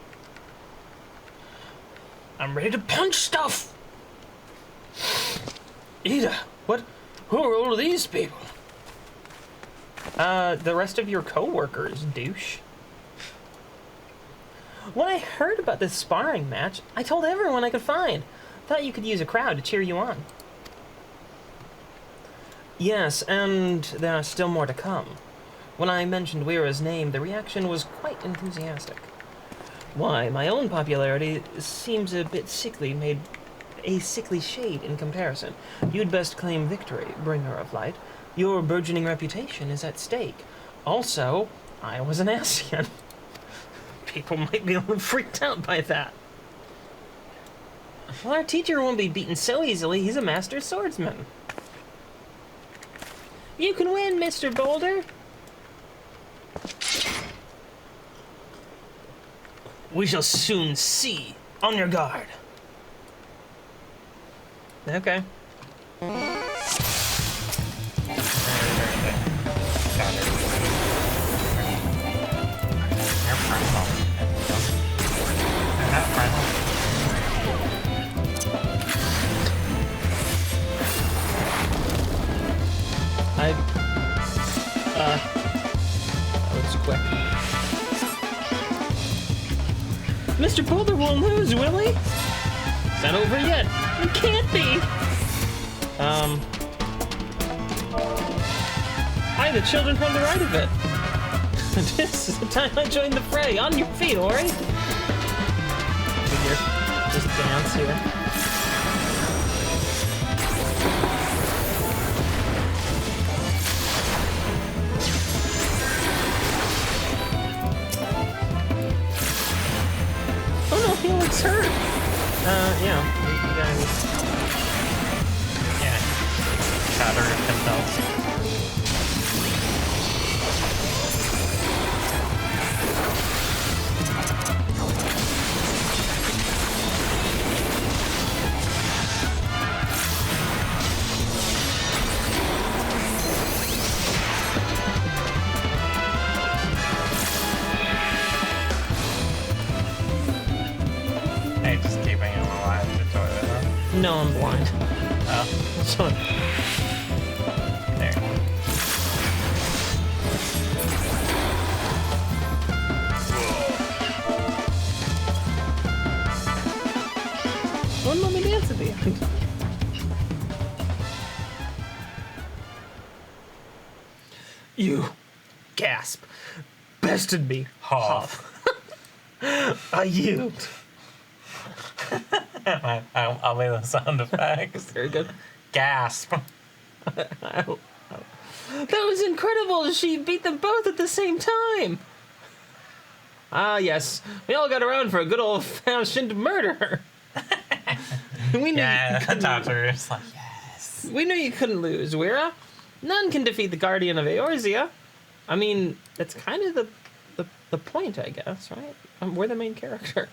I'm ready to punch stuff! Ida, who are all of these people? The rest of your co-workers, douche. When I heard about this sparring match, I told everyone I could find. Thought you could use a crowd to cheer you on. Yes, and there are still more to come. When I mentioned Wira's name, the reaction was quite enthusiastic. Why, my own popularity seems a bit sickly, made a sickly shade in comparison. You'd best claim victory, bringer of light. Your burgeoning reputation is at stake. Also, I was an Ascian. People might be a little freaked out by that. Well, our teacher won't be beaten so easily. He's a master swordsman. You can win, Mr. Boulder. We shall soon see. On your guard. Okay. That was quick. Mr. Boulder won't lose, will he? It's not over yet. It can't be. the children have the right of it. This is the time I join the fray. On your feet, Ori. Figure. Just dance here. Oh no, he looks hurt. Yeah. You guys. Yeah. Shatter himself. Hey, just keeping him alive to toilet, huh? No, I'm blind. Oh, So, there. wouldn't let me dance at the end. You, gasp, bested me. Hoff. I yield. I'll be the sound effects. Very good. Gasp. Ow. That was incredible. She beat them both at the same time. Ah, yes. We all got around for a good old-fashioned murder. We knew Yeah, you couldn't Doctor's like, yes. We knew you couldn't lose, Wira. None can defeat the Guardian of Eorzea. I mean, that's kind of the point, I guess, right? We're the main character.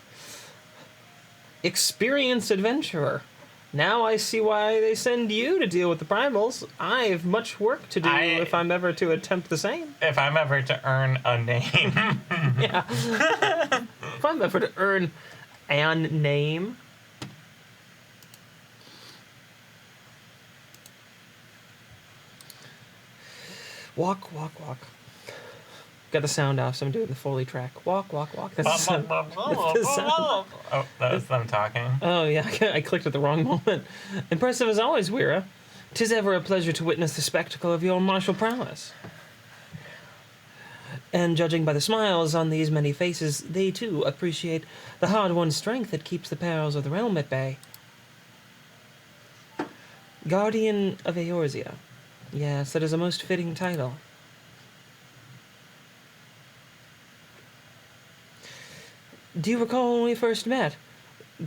Experienced adventurer. Now I see why they send you to deal with the primals. I have much work to do if I'm ever to attempt the same. If I'm ever to earn a name. Yeah. If I'm ever to earn an name. Walk, walk, walk. Got the sound off, so I'm doing the Foley track. Walk, walk, walk. That's the sound. That's the sound. Oh, that was them talking. Oh, yeah, I clicked at the wrong moment. Impressive as always, Wira. 'Tis ever a pleasure to witness the spectacle of your martial prowess. And judging by the smiles on these many faces, they too appreciate the hard-won strength that keeps the perils of the realm at bay. Guardian of Eorzea. Yes, that is a most fitting title. Do you recall when we first met?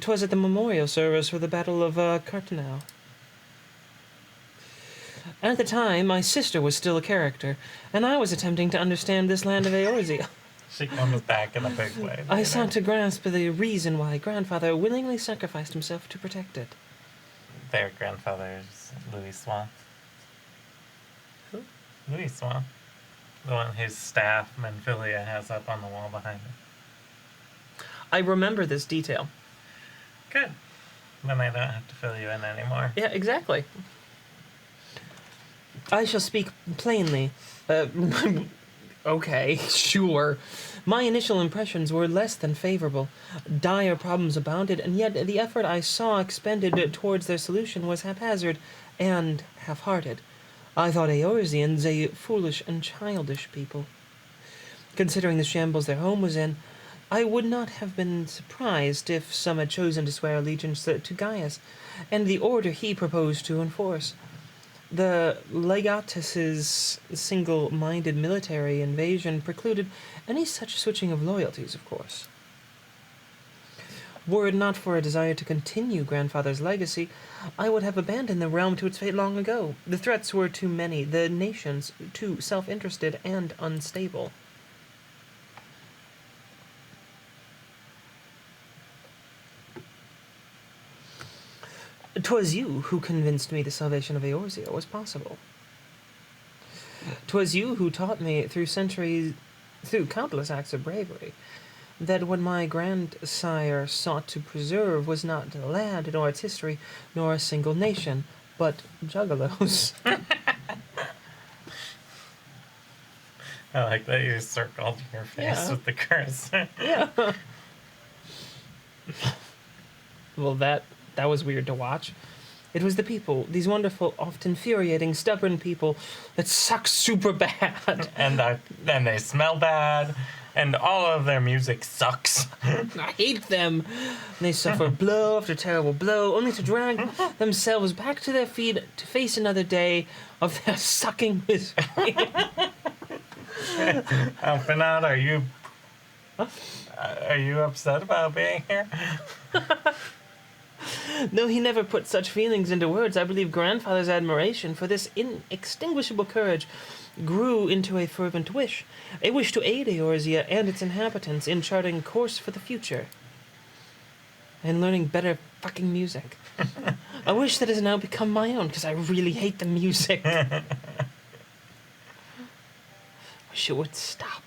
'Twas at the memorial service for the Battle of Cartanel. At the time, my sister was still a character, and I was attempting to understand this land of Eorzea. She comes back in a big way. I sought to grasp the reason why grandfather willingly sacrificed himself to protect it. Their grandfather's Louis Swan. Who? Louis Swan. The one whose staff Menphilia has up on the wall behind him. I remember this detail. Good. Then I don't have to fill you in anymore. Yeah, exactly. I shall speak plainly. Okay, sure. My initial impressions were less than favorable. Dire problems abounded, and yet the effort I saw expended towards their solution was haphazard and half-hearted. I thought Eorzeans a foolish and childish people. Considering the shambles their home was in, I would not have been surprised if some had chosen to swear allegiance to Gaius and the order he proposed to enforce. The legatus's single-minded military invasion precluded any such switching of loyalties, of course. Were it not for a desire to continue grandfather's legacy, I would have abandoned the realm to its fate long ago. The threats were too many, the nations too self-interested and unstable. 'Twas you who convinced me the salvation of Eorzea was possible. 'Twas you who taught me through countless acts of bravery, that what my grandsire sought to preserve was not the land nor its history, nor a single nation, but juggalos. I like that you circled your face with the cursor. Yeah. Well, that was weird to watch. It was the people, these wonderful, oft infuriating, stubborn people that suck super bad. And they smell bad, and all of their music sucks. I hate them. They suffer blow after terrible blow, only to drag themselves back to their feet to face another day of their sucking misery. Alpinat, are you upset about being here? Though he never put such feelings into words, I believe grandfather's admiration for this inextinguishable courage grew into a fervent wish, a wish to aid Eorzea and its inhabitants in charting course for the future, and learning better fucking music. A wish that has now become my own, because I really hate the music. Wish it would stop.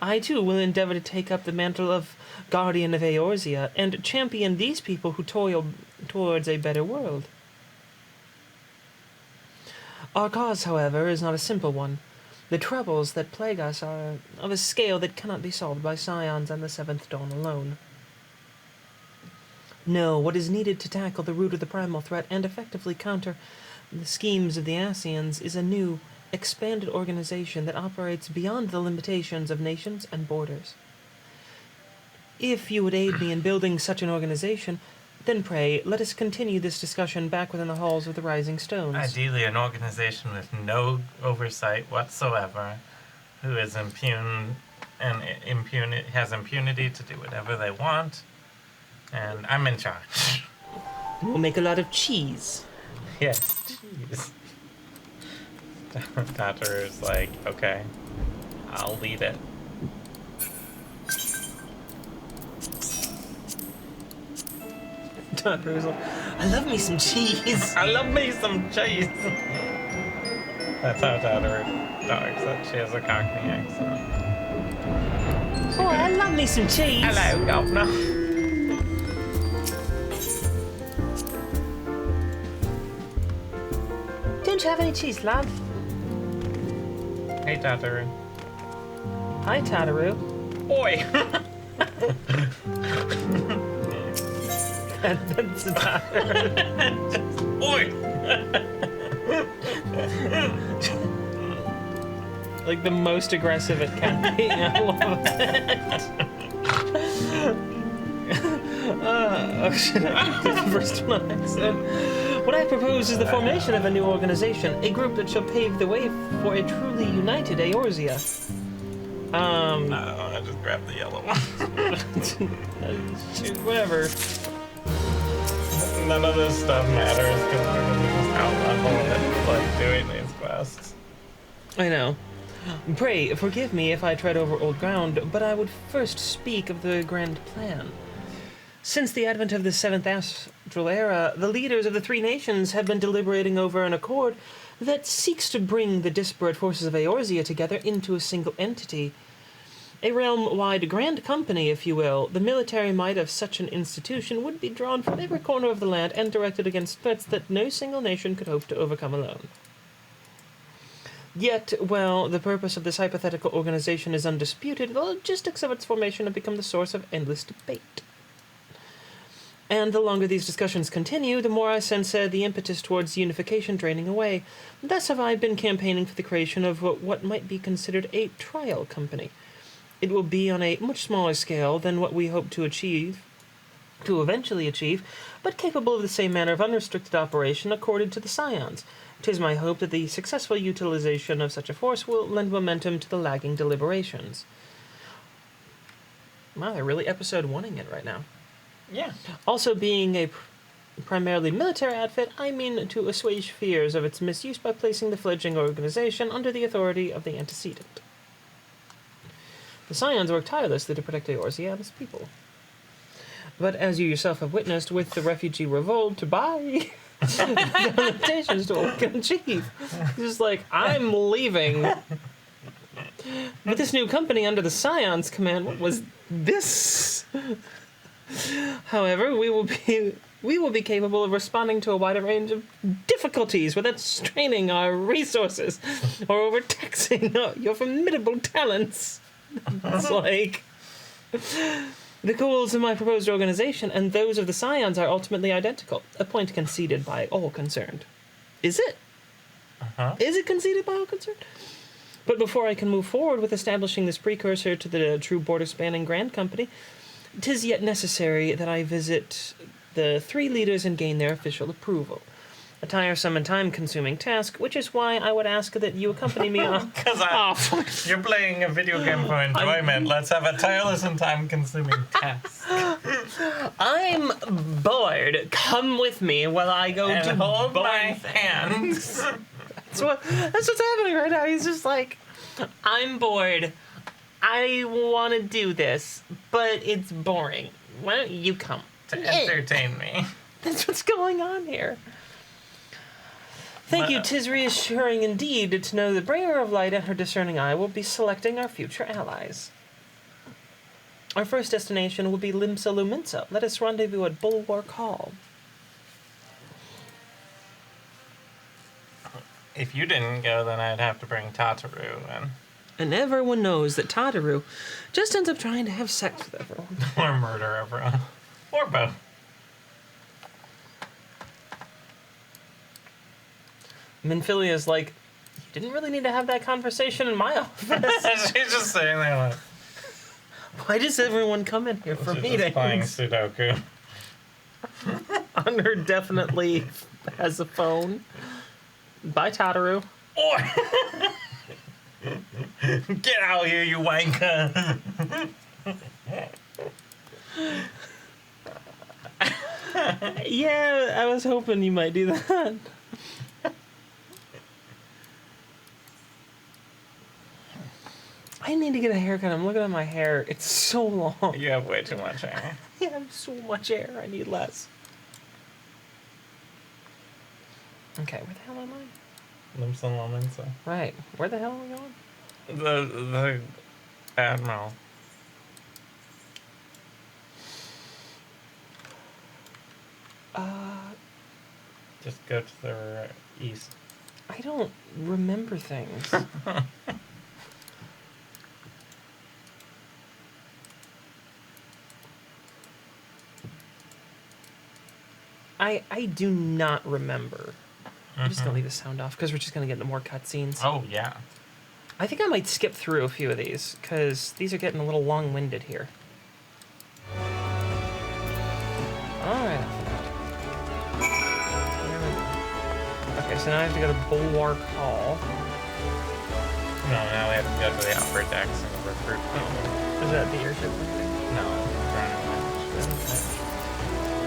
I, too, will endeavor to take up the mantle of Guardian of Eorzea and champion these people who toil towards a better world. Our cause, however, is not a simple one. The troubles that plague us are of a scale that cannot be solved by Scions and the Seventh Dawn alone. No, what is needed to tackle the root of the primal threat and effectively counter the schemes of the Ascians is a new, expanded organization that operates beyond the limitations of nations and borders. If you would aid me in building such an organization, then pray, let us continue this discussion back within the halls of the Rising Stones. Ideally, an organization with no oversight whatsoever, who is has impunity to do whatever they want, and I'm in charge. We'll make a lot of cheese. Yes, jeez. Tataru's like, okay, I'll lead it. Tataru's like, I love me some cheese. I love me some cheese. That's how Tataru talks. That she has a Cockney accent. Oh, I love me some cheese. Hello, Governor. Don't you have any cheese, love? Hey, Tataru. Hi, Tataru. Oi! That's a Tataru. Oi! Like the most aggressive it can be. I love it. Oh shit, I did the first one accent. What I propose is the formation of a new organization, a group that shall pave the way for a truly united Eorzea. No, I just grabbed the yellow one. Whatever. None of this stuff matters because we're gonna just out-level it, like doing these quests. I know. Pray, forgive me if I tread over old ground, but I would first speak of the grand plan. Since the advent of the Seventh Astral Era, the leaders of the three nations have been deliberating over an accord that seeks to bring the disparate forces of Eorzea together into a single entity. A realm-wide grand company, if you will. The military might of such an institution would be drawn from every corner of the land and directed against threats that no single nation could hope to overcome alone. Yet, while the purpose of this hypothetical organization is undisputed, the logistics of its formation have become the source of endless debate. And the longer these discussions continue, the more I sense the impetus towards unification draining away. Thus have I been campaigning for the creation of what might be considered a trial company. It will be on a much smaller scale than what we hope to eventually achieve, but capable of the same manner of unrestricted operation accorded to the Scions. 'Tis my hope that the successful utilization of such a force will lend momentum to the lagging deliberations. Wow, they're really episode 1-ing it right now. Yeah. Also, being a primarily military outfit, I mean to assuage fears of its misuse by placing the fledgling organization under the authority of the antecedent. The Scions work tirelessly to protect Eorzea and its people. But as you yourself have witnessed with the refugee revolt, the limitations to what we can achieve. Just like, I'm leaving. But this new company under the Scions command, what was this? However, we will be capable of responding to a wider range of difficulties without straining our resources or overtaxing your formidable talents. It's like, The goals of my proposed organization and those of the Scions are ultimately identical, a point conceded by all concerned. Is it? Uh-huh. Is it conceded by all concerned? But before I can move forward with establishing this precursor to the true border-spanning Grand Company, 'tis yet necessary that I visit the 3 leaders and gain their official approval. A tiresome and time-consuming task, which is why I would ask that you accompany me on... Because you're playing a video game for enjoyment. Let's have a tireless and time-consuming task. I'm bored. Come with me while I go And to hold board my things. hands. That's what's happening right now. He's just like, I'm bored. I want to do this, but it's boring. Why don't you come? To entertain me. That's what's going on here. Thank you. 'Tis reassuring indeed to know the bringer of light and her discerning eye will be selecting our future allies. Our first destination will be Limsa Luminsa. Let us rendezvous at Bulwark Hall. If you didn't go, then I'd have to bring Tataru in. And everyone knows that Tataru just ends up trying to have sex with everyone. Or murder everyone. Or both. Minfilia's like, you didn't really need to have that conversation in my office. She's just sitting there like... Why does everyone come in here for She's meetings? just playing Sudoku. Hunter definitely has a phone. Bye, Tataru. Or... Get out here, you wanker! Yeah, I was hoping you might do that. I need to get a haircut. I'm looking at my hair. It's so long. You have way too much hair. I have so much hair. I need less. Okay, where the hell am I? Limsa Lominsa. Right. Where the hell are we going? The Admiral. Just go to the east. I don't remember things. I do not remember. I'm just gonna leave the sound off because we're just gonna get into more cutscenes. Oh, yeah. I think I might skip through a few of these because these are getting a little long-winded here. Alright. Okay, so now I have to go to Bulwark Hall. No, now we have to go to the upper decks and recruit people. Is that the airship? No,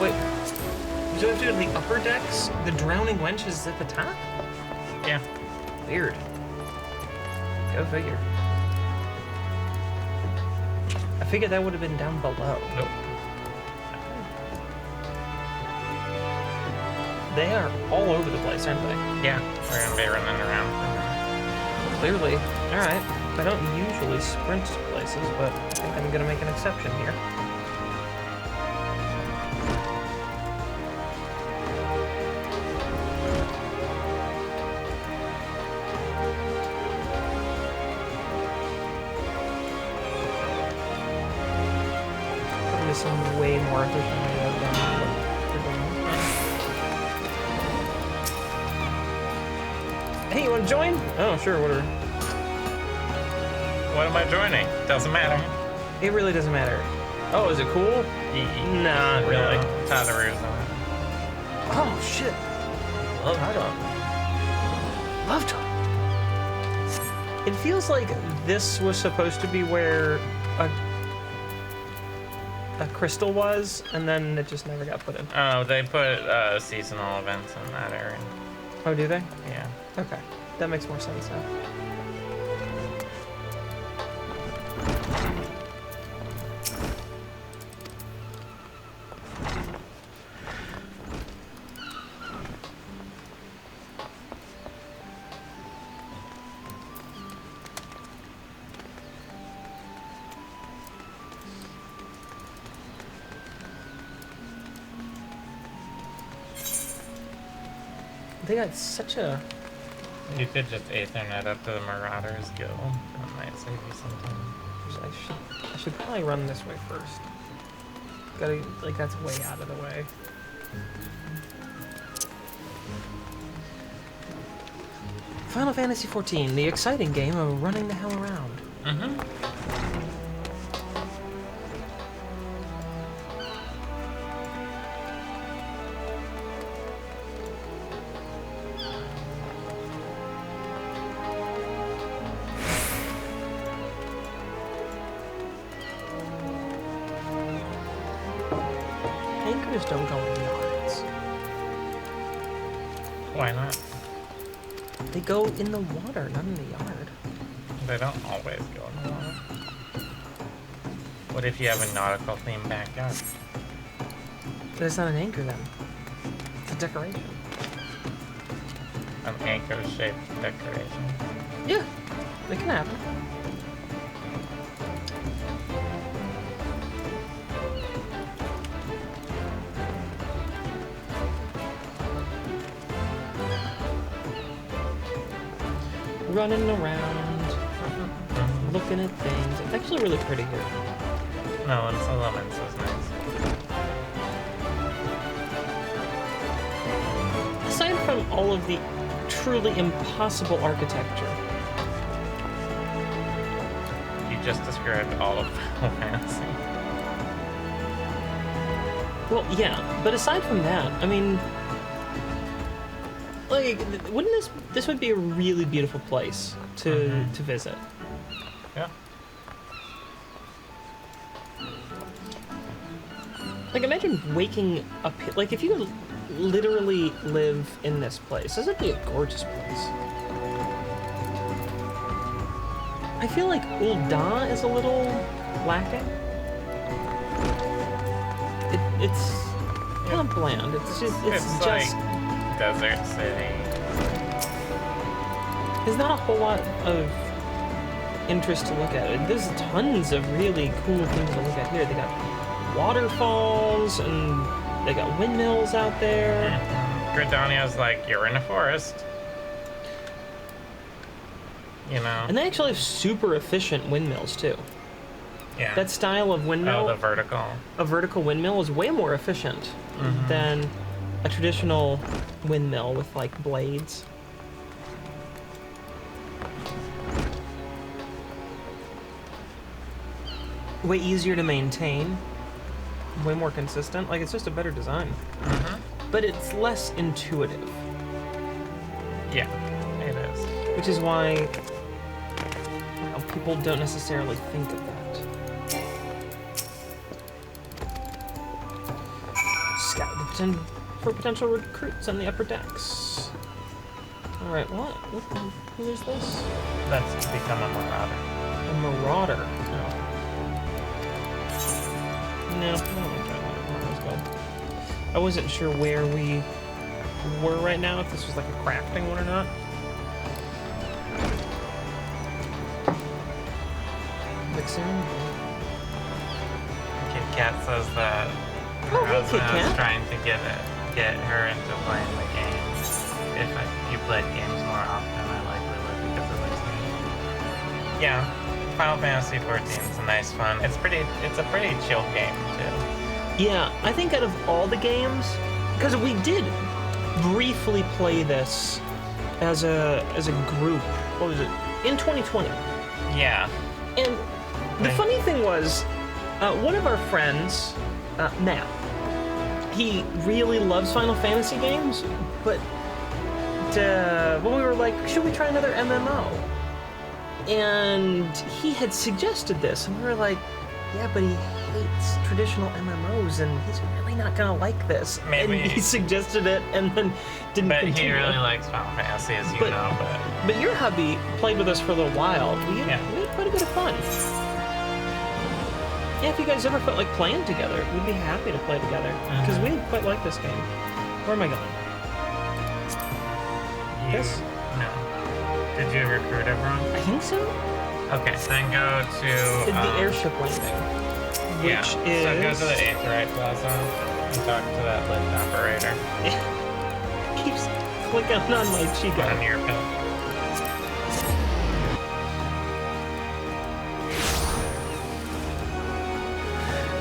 Wait. So we have to go to the upper decks? The Drowning Wench is at the top? yeah. Weird. Go figure. I figured that would have been down below. Nope. They are all over the place, aren't they? Yeah, we're gonna be running around for a minute. Clearly. Alright. I don't usually sprint to places, but I think I'm gonna make an exception here. Probably some way more efficient way to have done what we're doing. Hey, you wanna join? Oh, sure, whatever. What am I joining? Doesn't matter. It really doesn't matter. Oh, is it cool? Nah, not really. Tataru's on it. Oh, shit. Love talk. Love talk. It feels like this was supposed to be where a crystal was, and then it just never got put in. Oh, they put seasonal events in that area. Oh, do they? Yeah. Okay. That makes more sense now. They got such a... You could just Ethernet up to the Marauders Guild. That might save you some time. I should probably run this way first. Gotta, like, that's way out of the way. Final Fantasy XIV, the exciting game of running the hell around. Mm-hmm. Anchors don't go in yards. Why not? They go in the water, not in the yard. They don't always go in the water. What if you have a nautical themed backyard? But it's not an anchor then. It's a decoration. An anchor-shaped decoration. Yeah, it can happen. Running around, looking at things. It's actually really pretty here. No, and Solomon's was nice. Aside from all of the truly impossible architecture, You just described all of Final Fantasy. well, yeah, but aside from that, I mean, like, wouldn't this would be a really beautiful place to visit? Yeah. Like, imagine waking up, like, if you could literally live in this place, this would be a gorgeous place. I feel like Ul'dah is a little lacking. It's kind of bland. It's just like Desert City. there's not a whole lot of interest to look at. There's tons of really cool things to look at here. They got waterfalls and they got windmills out there. Gridania's like, you're in a forest. You know? And they actually have super efficient windmills too. Yeah. That style of windmill, Oh, the vertical. a vertical windmill, is way more efficient than a traditional windmill with like blades. Way easier to maintain. Way more consistent. Like, it's just a better design. But it's less intuitive. Yeah, it is. Which is why people don't necessarily think of that. Scout for potential recruits on the upper decks. Alright, what? Who is this? That's become a marauder. A marauder. No, I don't want to try that. Let's go. I wasn't sure where we were right now, if this was like a crafting one or not. Lexi. Kit Kat says that her Oh, hey, husband Kit is Kat. trying to get her into playing the games. If you played games more often, I likely would because it likes me. Yeah, Final Fantasy XIV is a nice fun. It's a pretty chill game too. Yeah, I think out of all the games, because we did briefly play this as a group. What was it? In 2020. Yeah. And the funny thing was, one of our friends, Matt, he really loves Final Fantasy games, but when we were like, should we try another MMO? And he had suggested this, and we were like, yeah, but he hates traditional MMOs, and he's really not gonna like this. Maybe. And he suggested it, and then didn't But continue. he really likes Final Fantasy, as you know. But your hubby played with us for a little while. We had quite a bit of fun. Yeah, if you guys ever felt like playing together, we'd be happy to play together, because we quite like this game. Where am I going? This? No. Did you recruit everyone? I think so. Okay, then go to The airship landing, which is... So go to the Aetheryte Plaza and talk to that lift operator keeps clicking on my Chica. on your pin.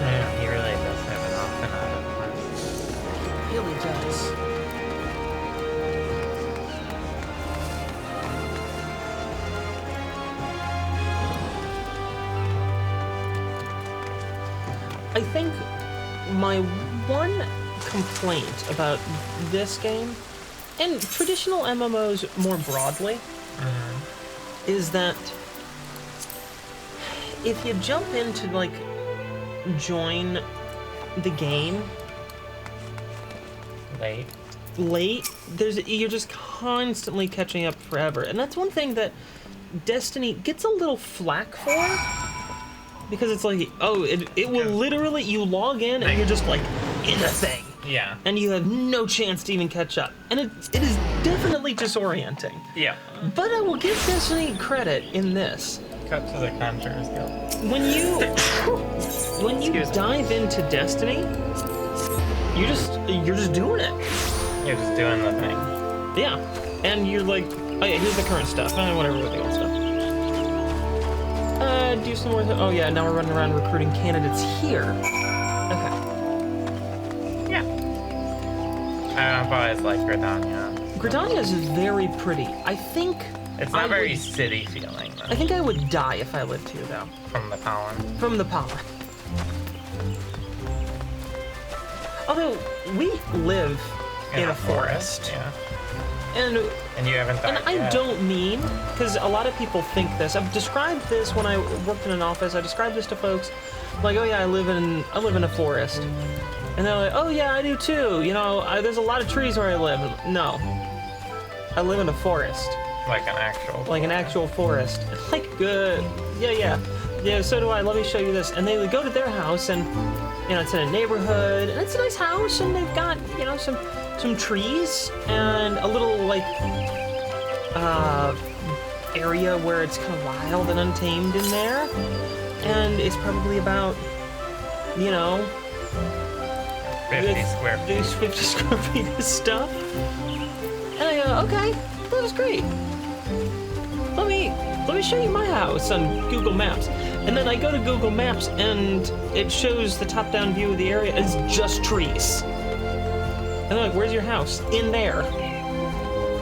Yeah, he really does have a does. I think my one complaint about this game, and traditional MMOs more broadly, is that if you jump into, like, join the game late, you're just constantly catching up forever. And that's one thing that Destiny gets a little flack for, because it's like, oh, it will literally, you log in and you're just like in a thing. Yeah. And you have no chance to even catch up. And it is definitely disorienting. Yeah. But I will give Destiny credit in this. Cut to the Conjurer's Guild. When you dive into Destiny, you're just doing it. You're just doing the thing. Yeah. And you're like, oh yeah, here's the current stuff. Whatever with the old stuff. Do some more. Oh yeah, now we're running around recruiting candidates here. Okay. Yeah. I've always liked Gridania. Gridania is very pretty. I think it's not very city feeling, though. I think I would die if I lived here, though. From the pollen. From the pollen. Although we live in a forest. Yeah. And you haven't died I yet. don't mean, because a lot of people think this. I've described this when I worked in an office. I described this to folks, like, oh yeah, I live in a forest, and they're like, oh yeah, I do too. You know, there's a lot of trees where I live. No, I live in a forest. Like an actual forest. Like, good. Yeah. So do I. Let me show you this. And they go to their house, and it's in a neighborhood, and it's a nice house, and they've got some trees and a little like area where it's kind of wild and untamed in there, and it's probably about 50 square feet. 50 square feet of stuff. And I go, okay, that was great. Let me show you my house on Google Maps. And then I go to Google Maps and it shows the top-down view of the area as just trees. And they're like, where's your house? In there.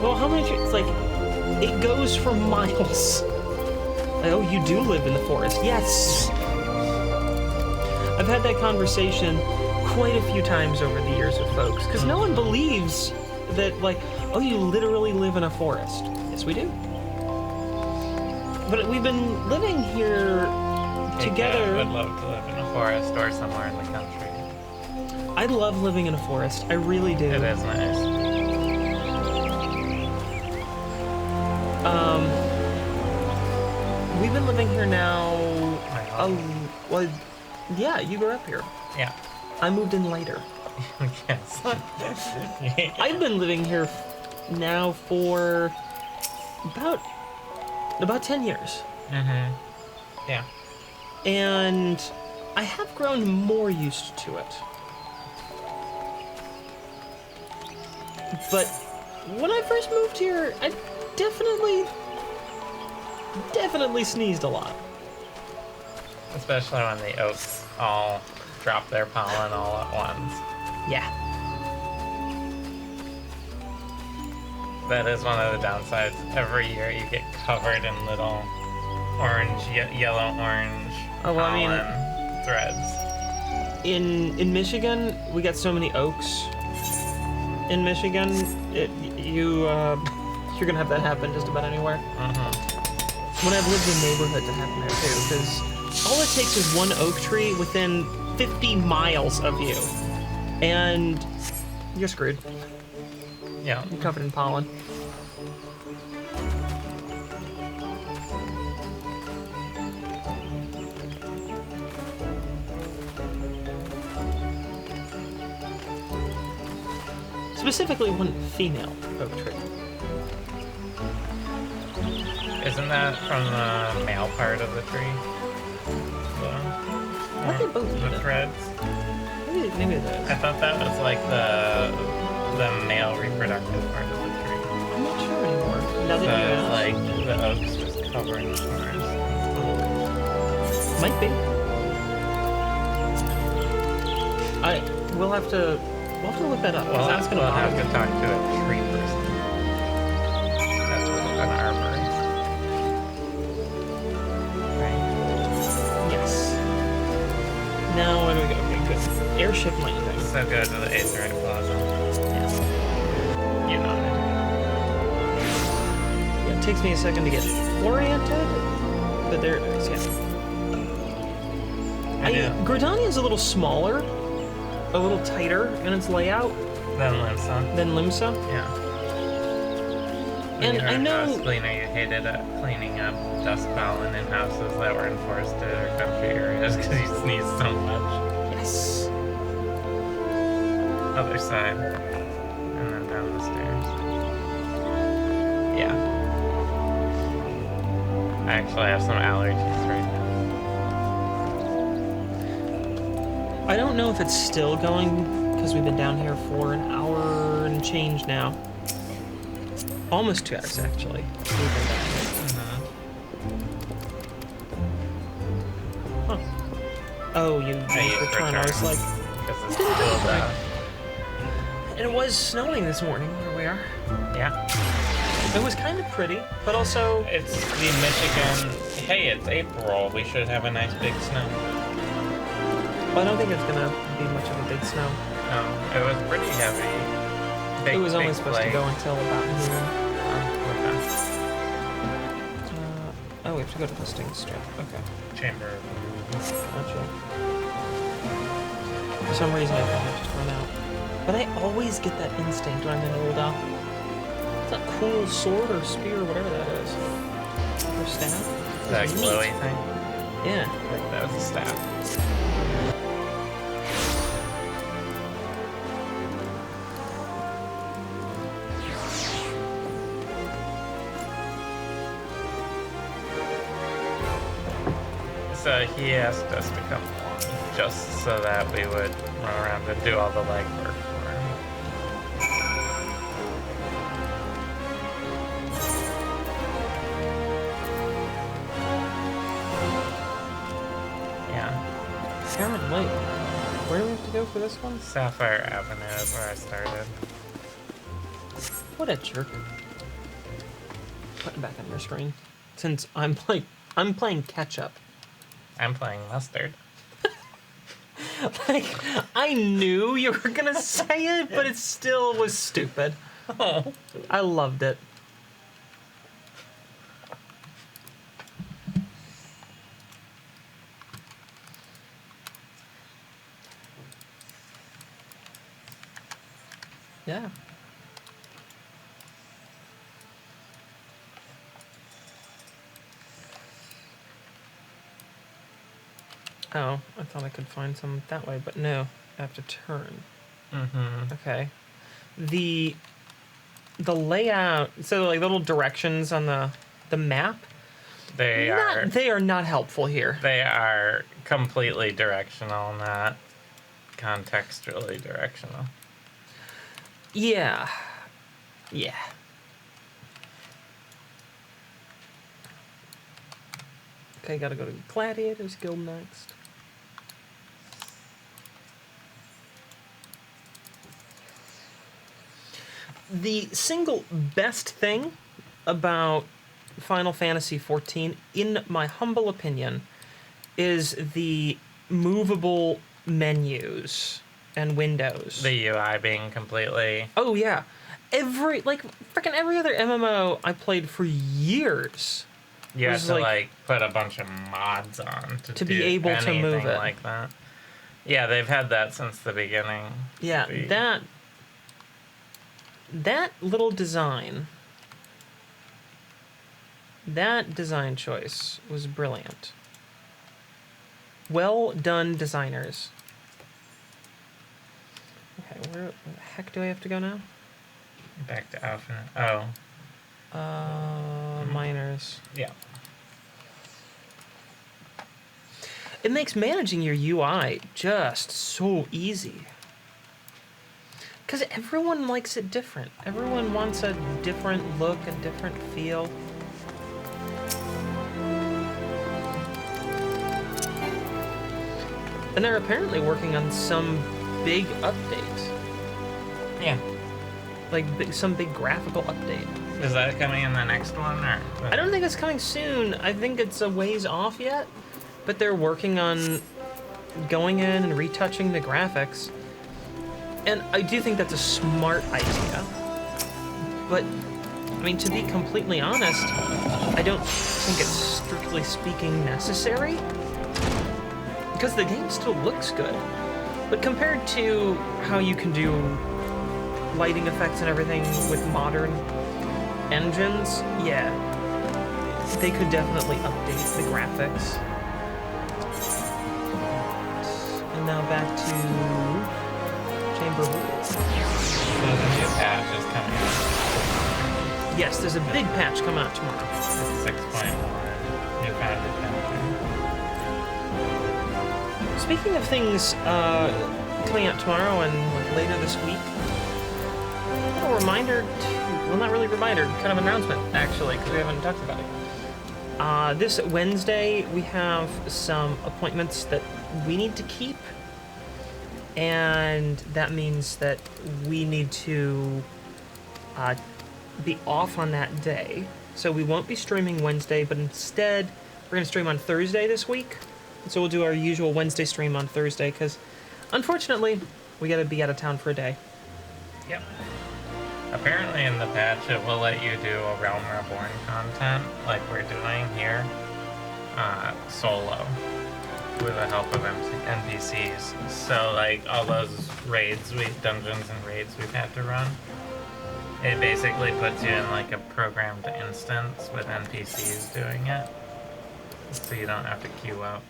Well, how many trees? It's like, it goes for miles. Like, oh, you do live in the forest. Yes. I've had that conversation quite a few times over the years with folks, because no one believes that, like, oh, you literally live in a forest. Yes, we do. But we've been living here together. I would love to live in a forest or somewhere in the country. I love living in a forest. I really do. It is nice. We've been living here now. Well, yeah, you grew up here. Yeah. I moved in later. Yes. I've been living here now for about 10 years. Mm-hmm. Yeah. And I have grown more used to it. But when I first moved here, I definitely sneezed a lot. Especially when the oaks all drop their pollen all at once. Yeah. That is one of the downsides. Every year you get covered in little orange, yellow-orange pollen threads. In Michigan, we got so many oaks. In Michigan, you're gonna have that happen just about anywhere. Mm-hmm. When I've lived in neighborhoods, it happened there too, because all it takes is one oak tree within 50 miles of you, and you're screwed. Yeah. You're covered in pollen. Specifically one female oak tree. Isn't that from the male part of the tree? Why they both do the that? threads? Maybe it is. I thought that was like the male reproductive part of the tree. I'm not sure anymore. Now So that you it's ask. like the oaks just covering the flowers. Might be. We'll have to We'll have to look that up. 'Cause Well, that's gonna we'll have bother to me. talk to a tree person. That's what an arborist. Right? Yes. Now where do we go? Okay, good. Airship landing. So go to the Aetherite Plaza. Yes. You know Yeah, it takes me a second to get oriented, but there it is. Yeah. I do. Gridania's a little smaller, a little tighter in its layout Then Limsa. than Limsa. Yeah. And When you I were a know- house cleaner, you hated cleaning up dust pollen in houses that were in forested or country areas because you sneezed so much. Yes. Other side. And then down the stairs. Yeah. I actually have some allergies right now. I don't know if it's still going because we've been down here for an hour and change now. Almost 2 hours, actually. We've been down here. Huh. Oh, you used return. I was return. like, Because it's still and it was snowing this morning where we are. yeah. It was kind of pretty, but also It's the Michigan. Hey, it's April. We should have a nice big snow. I don't think it's gonna be much of a big snow. No, it was pretty heavy. Big, It was only big supposed to flake. go until about noon. Oh, okay. Oh, we have to go to the sting strip. Okay, Chamber. gotcha. For some reason, I thought I just run out. But I always get that instinct when I'm in Ulda. It's a cool sword or spear or whatever that is. Or staff. That It's neat. glowy thing. Yeah. That was a staff. So he asked us to come along just so that we would run around and do all the legwork for him. Yeah. Cameron, wait. Where do we have to go for this one? Sapphire Avenue is where I started. What a jerk. Put it back on your screen. Since I'm playing catch up. I'm playing Mustard. Like, I knew you were gonna say it, but it still was stupid. Oh. I loved it. Yeah. Oh, I thought I could find some that way, but no, I have to turn. Mm-hmm. Okay. The layout, so like little directions on the map, They are not helpful here. They are completely directional, not contextually directional. Yeah. Yeah. Okay, gotta go to Gladiators Guild next. The single best thing about Final Fantasy XIV, in my humble opinion, is the movable menus and windows. The UI being completely... Oh yeah, freaking every other MMO I played for years. You have was to, like- put a bunch of mods on to To do be able to anything move it. like that. Yeah, they've had that since the beginning. Yeah, The- that little design, that design choice was brilliant. Well done, designers. Okay, where the heck do I have to go now? Back to Alpha. Oh, Miners. yeah. It makes managing your UI just so easy. Because everyone likes it different. Everyone wants a different look, a different feel. And they're apparently working on some big update. Yeah. Like some big graphical update. Is that coming in the next one, or? I don't think it's coming soon. I think it's a ways off yet, but they're working on going in and retouching the graphics. And I do think that's a smart idea. But, I mean, to be completely honest, I don't think it's strictly speaking necessary. Because the game still looks good. But compared to how you can do lighting effects and everything with modern engines, yeah, they could definitely update the graphics. And now back to Chamber of Rules. So the new patch is coming out. Yes, there's a big patch coming out tomorrow. It's 6.1. New patch is coming. Speaking of things coming out tomorrow and later this week, a little reminder well, not really reminder, kind of announcement, actually, because we haven't talked about it. This Wednesday, we have some appointments that we need to keep, and that means that we need to be off on that day. So we won't be streaming Wednesday, but instead, we're going to stream on Thursday this week. So we'll do our usual Wednesday stream on Thursday, because unfortunately, we got to be out of town for a day. Yep. Apparently in the patch it will let you do A Realm Reborn content like we're doing here, solo, with the help of NPCs. So like all those raids, dungeons and raids we've had to run, it basically puts you in like a programmed instance with NPCs doing it, so you don't have to queue up.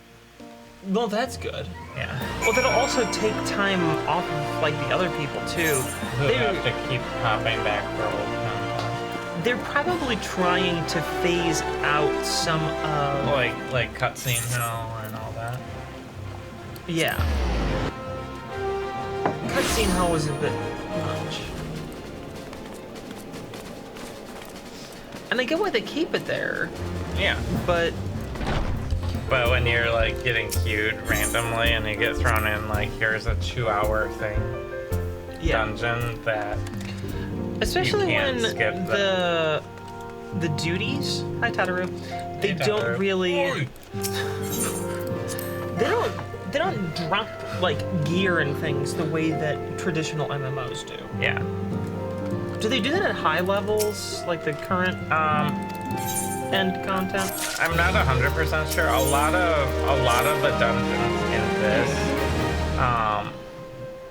Well, that's good. Yeah. Well, that'll also take time off of, like, the other people, too. Who have to keep popping back for old content. They're probably trying to phase out some of... Like cutscene hell and all that? Yeah. Cutscene hell was a bit much. And I get why they keep it there. Yeah. But when you're like getting queued randomly and you get thrown in like, here's a 2-hour thing, dungeon that especially you can't when skip the duties, hi Tataru, they don't really they don't drop like gear and things the way that traditional MMOs do. Yeah. Do they do that at high levels, like the current end content? I'm not 100% sure. A lot of the dungeons in this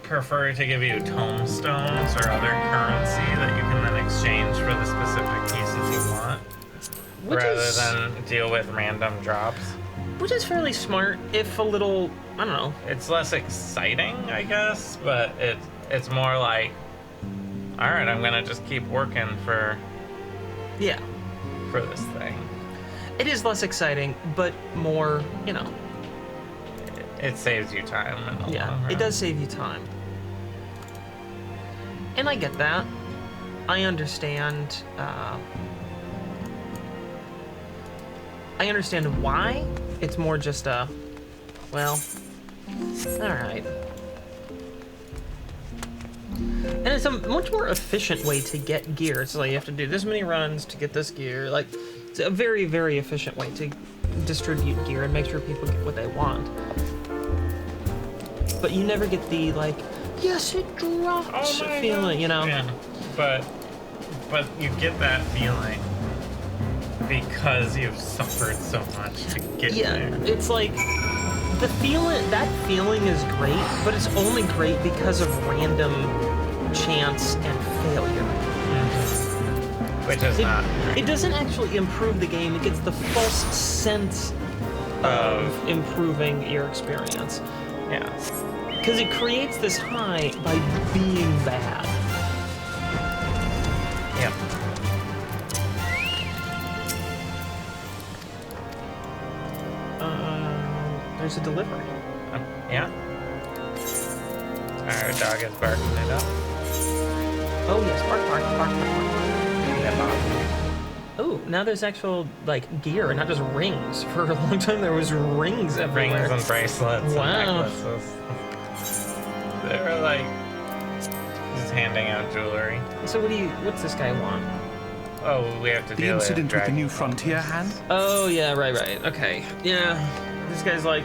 prefer to give you tomestones or other currency that you can then exchange for the specific pieces you want, rather than deal with random drops. Which is fairly smart, if a little, I don't know. It's less exciting, I guess, but it's more like, all right, I'm gonna just keep working for this thing. It is less exciting, but more, you know. It saves you time. In the long run. It does save you time. And I get that. I understand. I understand why. It's more just well, all right. And it's a much more efficient way to get gear. It's like you have to do this many runs to get this gear. Like, it's a very, very efficient way to distribute gear and make sure people get what they want. But you never get the, like, yes, it dropped feeling, you know? Yeah, but you get that feeling because you've suffered so much to get there. It's like, that feeling is great, but it's only great because of random chance and failure. Mm-hmm. Which is not great. It doesn't actually improve the game. It gets the false sense of improving your experience. Yeah. Because it creates this high by being bad. Yep. There's a delivery. Yeah. Our dog is barking it up. Oh yes, bark, bark, bark, bark, bark. Oh, now there's actual, like, gear and not just rings. For a long time there was rings everywhere. Rings and bracelets and necklaces. They were like Just handing out jewelry. So what's this guy want? Oh, we have to The deal incident with the dragon new frontier hand? Oh, yeah, right. Okay. Yeah. This guy's like,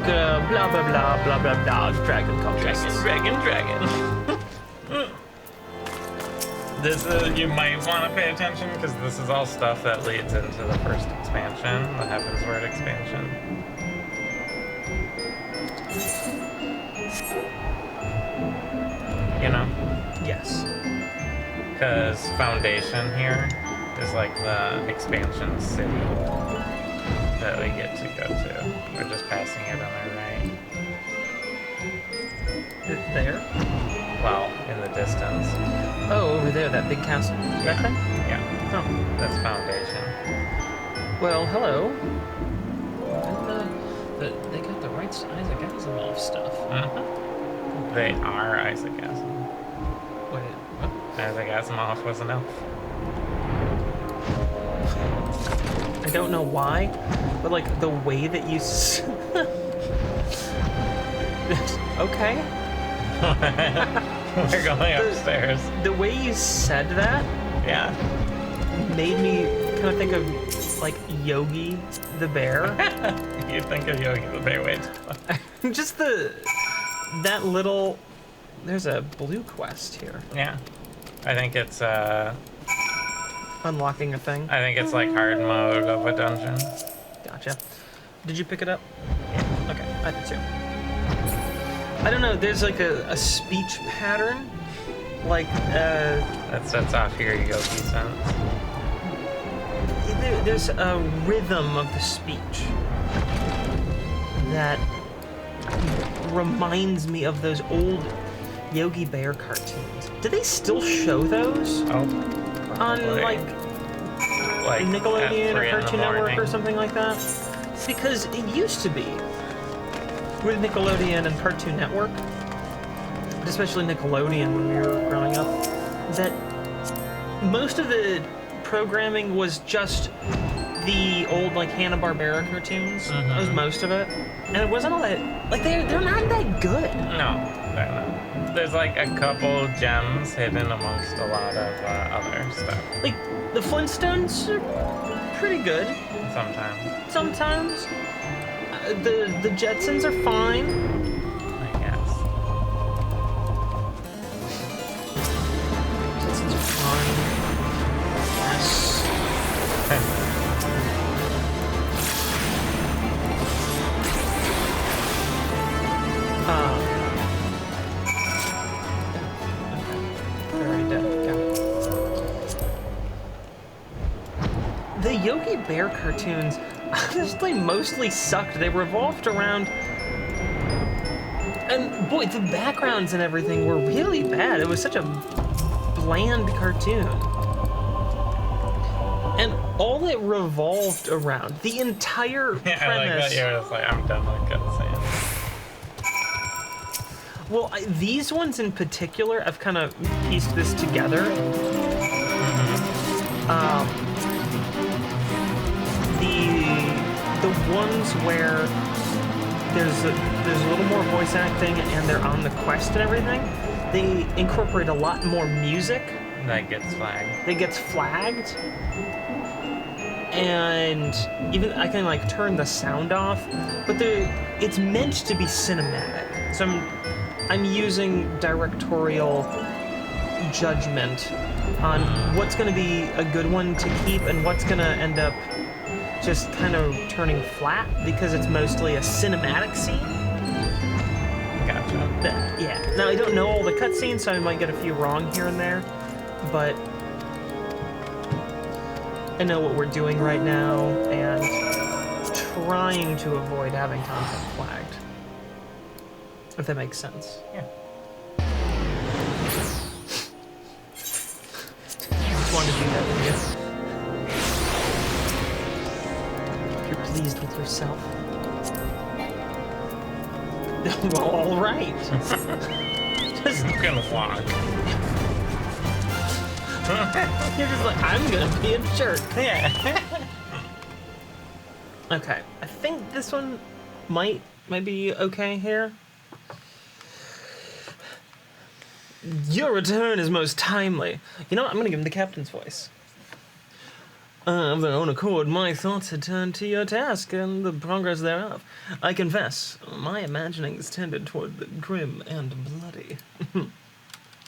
blah, blah, blah, blah, blah, blah, dragon cultists. Dragon. This you might want to pay attention because this is all stuff that leads into the first expansion, the Heavensward expansion. You know? Yes. Because Foundation here is like the expansion city that we get to go to. We're just passing it on our right. There? Well, in the distance. Oh, over there, that big castle. That thing? Yeah. Oh. That's Foundation. Well, hello. They got the right Isaac Asimov stuff. Mm-hmm. They are Isaac Asimov. Wait, what? Isaac Asimov was an elf. I don't know why, but like the way that you okay. We're going upstairs. The way you said that Yeah. made me kind of think of like Yogi the bear. You think of Yogi the Bear, wait. Just that little. There's a blue quest here. Yeah. I think it's Unlocking a thing. I think it's like hard mode of a dungeon. Gotcha. Did you pick it up? Yeah. Okay, I did too. I don't know. There's like a speech pattern, like That sets off your Yogi sense. there's a rhythm of the speech that reminds me of those old Yogi Bear cartoons. Do they still show those Oh. on like Nickelodeon or at 3 in the Cartoon Network or morning. something like that? Because it used to be with Nickelodeon and Cartoon Network, but especially Nickelodeon when we were growing up, that most of the programming was just the old like Hanna-Barbera cartoons. That was most of it, and it wasn't all that like they're not that good. No, they're not. There's like a couple gems hidden amongst a lot of other stuff. Like the Flintstones are pretty good Sometimes, sometimes. The Jetsons are fine. I guess. Jetsons are fine. Yes. They're already dead. Yeah. The Yogi Bear cartoons honestly mostly sucked. They revolved around, and boy, the backgrounds and everything were really bad. It was such a bland cartoon. And all it revolved around, the entire Yeah, I like premise. that you're just like, I'm done with cutscenes. Well, these ones in particular, I've kind of pieced this together. The ones where there's a little more voice acting and they're on the quest and everything, they incorporate a lot more music. That gets flagged. That gets flagged. And even I can like turn the sound off, but it's meant to be cinematic. So I'm using directorial judgment on what's going to be a good one to keep and what's going to end up just kind of turning flat because it's mostly a cinematic scene. Gotcha. Yeah. Now I don't know all the cutscenes, so I might get a few wrong here and there, but I know what we're doing right now and trying to avoid having content flagged. If that makes sense. Yeah. Just wanted to do that with you. If you're pleased with yourself. Well, all right. Just, I'm gonna walk. you're just like, I'm gonna be a jerk. Yeah. Okay, I think this one might be okay here. Your return is most timely. You know what? I'm going to give him the captain's voice. Of their own accord, my thoughts had turned to your task and the progress thereof. I confess, my imaginings tended toward the grim and bloody.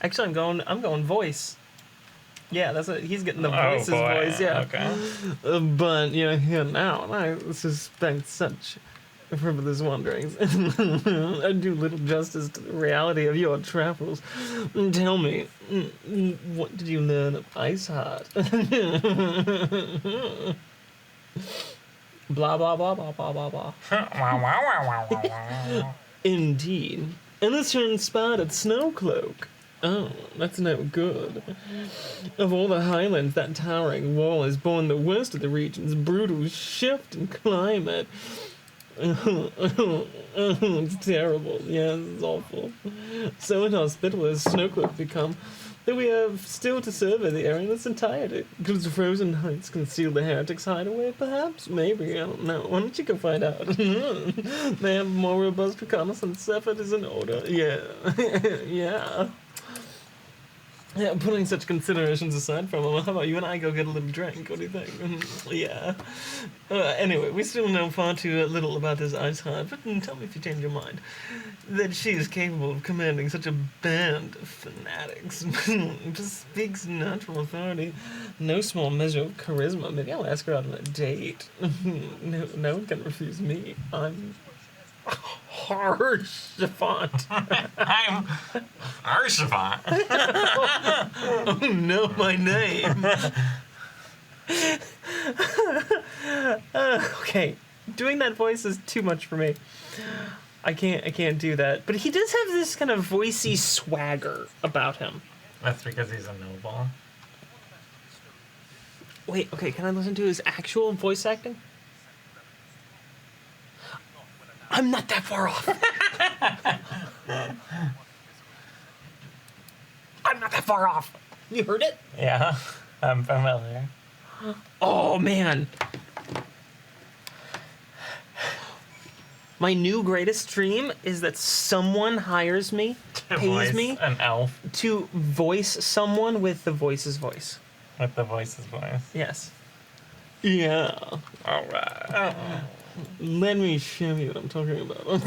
Actually, I'm going voice. Yeah, that's what he's getting the voice's voice. Yeah. Okay. But you're here now, and I suspect such frivolous wanderings I do little justice to the reality of your travels. Tell me, what did you learn of Ice Heart? Blah blah blah blah blah blah blah. Indeed, and this transpired at Snowcloak. Oh, that's no good. Of all the highlands, that towering wall has borne the worst of the region's brutal shift in climate. It's terrible. Yes, it's awful. So inhospitable has Snowcloak become that we have still to survey the area in its entirety. Could the frozen heights conceal the heretics' hideaway, perhaps? Maybe, I don't know. Why don't you go find out? They have more robust reconnaissance effort is in order. Yeah. Yeah. Yeah, putting such considerations aside from him, how about you and I go get a little drink? What do you think? Yeah. Anyway, we still know far too little about this Ice Heart, but tell me if you change your mind. That she is capable of commanding such a band of fanatics just speaks natural authority. No small measure of charisma. Maybe I'll ask her out on a date. No one can refuse me. I'm Harshafant. I'm Arshafant. Oh no, my name. Okay, doing that voice is too much for me. I can't do that. But he does have this kind of voicey swagger about him. That's because he's a noble. Wait, okay, can I listen to his actual voice acting? I'm not that far off. I'm not that far off. You heard it? Yeah, I'm familiar. Oh, man. My new greatest dream is that someone hires me, pays me, An elf to voice someone with the voice's voice. with the voice's voice. Yes. Yeah. All right. Let me show you what I'm talking about.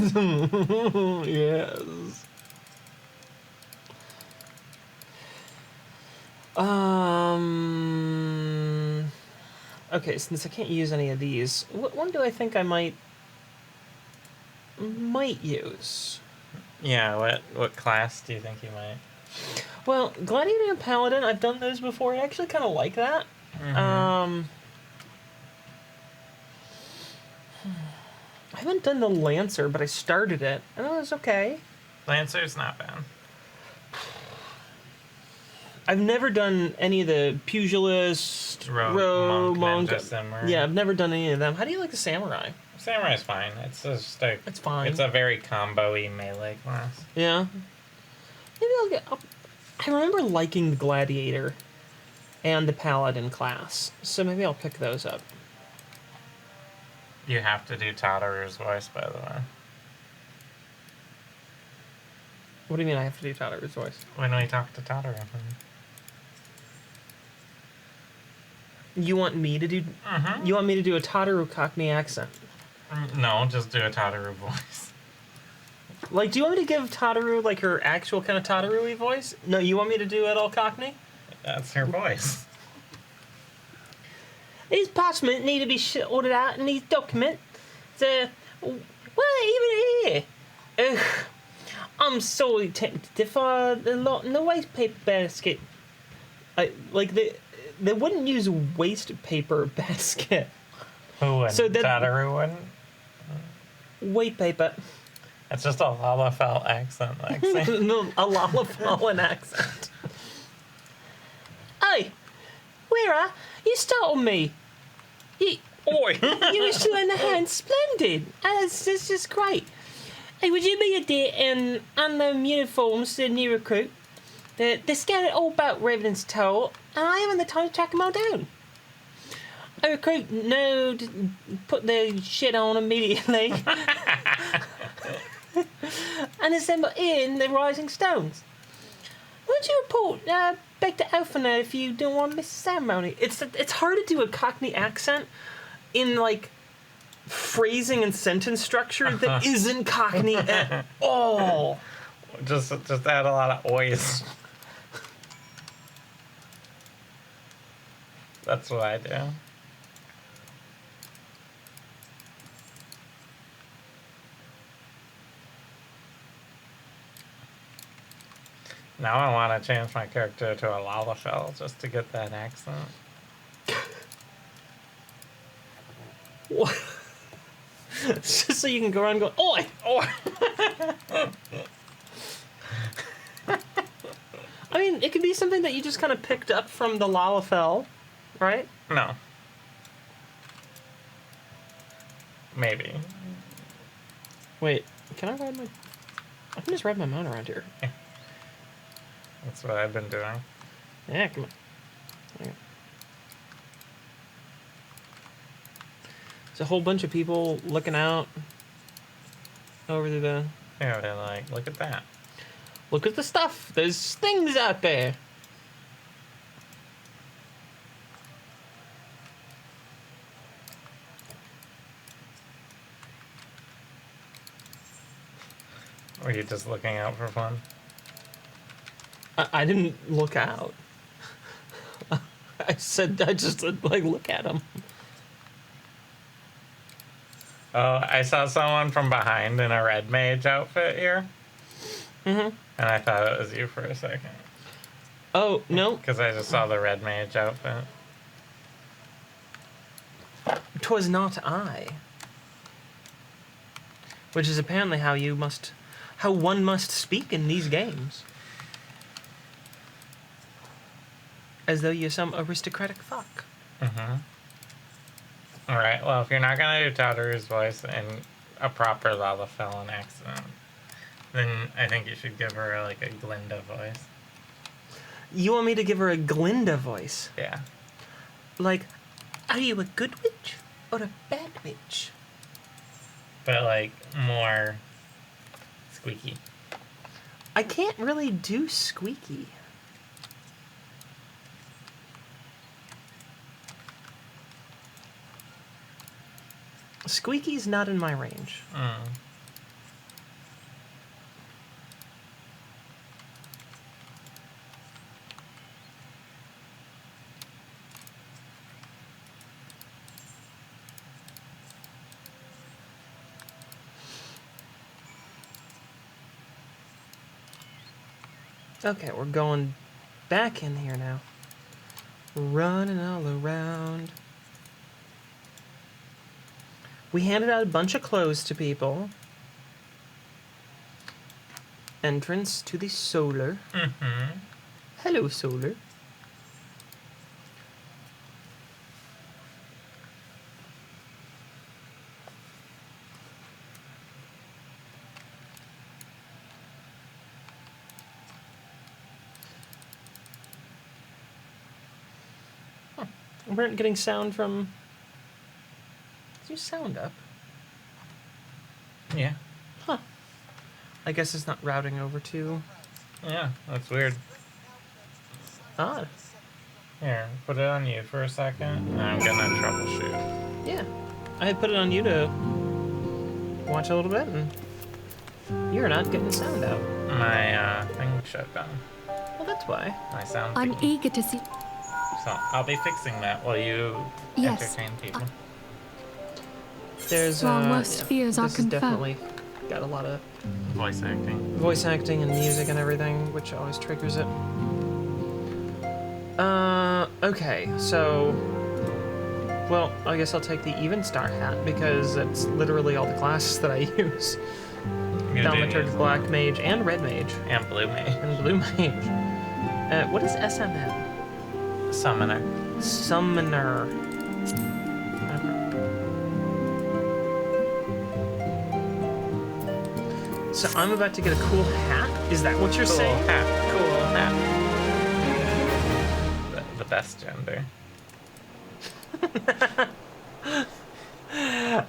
Yes. Okay, since I can't use any of these, what one do I think I might use? Yeah. What class do you think you might? Well, Gladiator and Paladin, I've done those before. I actually kind of like that. Mm-hmm. I haven't done the Lancer, but I started it, and it was okay. Lancer's not bad. I've never done any of the Pugilist, Rogue, monk, Monk. ninja, samurai. Yeah, I've never done any of them. How do you like the Samurai? Samurai's fine. It's just a. It's fine. It's a very combo-y melee class. Yeah. Maybe I remember liking the Gladiator and the Paladin class, so maybe I'll pick those up. You have to do Tataru's voice, by the way. What do you mean I have to do Tataru's voice? When we talk to Tataru. You want me to do? Mm-hmm. You want me to do a Tataru Cockney accent? No, just do a Tataru voice. Like, do you want me to give Tataru like her actual kind of Tataru-y voice? No, you want me to do it all Cockney? That's her voice. These parchment need to be ordered out in these documents. Well, even here. Ugh, I'm sorely tempted to find a lot in the waste paper basket. They wouldn't use waste paper basket. Who wouldn't? So that- Tataru wouldn't? Waste paper. It's just a Lalafell accent, Lexi. No, a Lalafallen accent. Hey, where are you? Startled me. Oi! You were still in the hand. Splendid. That's just great. Hey, would you be a dear and unknown uniforms to the new recruit? They're scattered all about Raven's Toll, and I haven't the time to track them all down. A recruit know to put their shit on immediately and assemble in the Rising Stones. Would you report back to Alphanet if you don't want to miss the ceremony? It's hard to do a Cockney accent in like phrasing and sentence structure that isn't Cockney at all. Just add a lot of oys. That's what I do. Now I want to change my character to a Lalafell just to get that accent. What? Just so you can go around and go, oi, oi. I mean, it could be something that you just kind of picked up from the Lalafell, right? No. Maybe. Wait, can I ride my... I can just ride my mount around here. That's what I've been doing. Yeah, come on. Okay. There's a whole bunch of people looking out over the... Yeah, they're like, look at that. Look at the stuff. There's things out there. Were you just looking out for fun? I didn't look out. I just said, like, look at them. Oh, I saw someone from behind in a red mage outfit here. Mm-hmm. And I thought it was you for a second. Oh, no. Because I just saw the red mage outfit. 'Twas not I. Which is apparently how one must speak in these games. As though you're some aristocratic fuck. Mm-hmm. Alright, well, if you're not going to do Tataru's voice in a proper Lalafell accent, then I think you should give her, like, a Glinda voice. You want me to give her a Glinda voice? Yeah. Like, are you a good witch or a bad witch? But, like, more squeaky. I can't really do squeaky. Squeaky's not in my range. Mm. Okay, we're going back in here now. Running all around. We handed out a bunch of clothes to people. Entrance to the solar. Mm-hmm. Hello, solar. We weren't getting sound from... Is your sound up? Yeah. Huh. I guess it's not routing over to... Yeah, that's weird. Odd. Here, put it on you for a second, and I'm gonna troubleshoot. Yeah. I had put it on you to watch a little bit, and you're not getting sound out. My thing shut down. Well, that's why. My sound. I'm feed. eager to see. So I'll be fixing that while you Yes. entertain people. There's Our worst fears are this has confirmed. definitely got a lot of Voice acting and music and everything, which always triggers it. Okay, so... Well, I guess I'll take the Even Star hat, because that's literally all the classes that I use. Thaumaturg, Black Mage, and Red Mage. And Blue Mage. And Blue Mage. What is SMN? Summoner. Summoner. Okay. So I'm about to get a cool hat? Is that what you're saying? Hat. Cool hat. The best gender.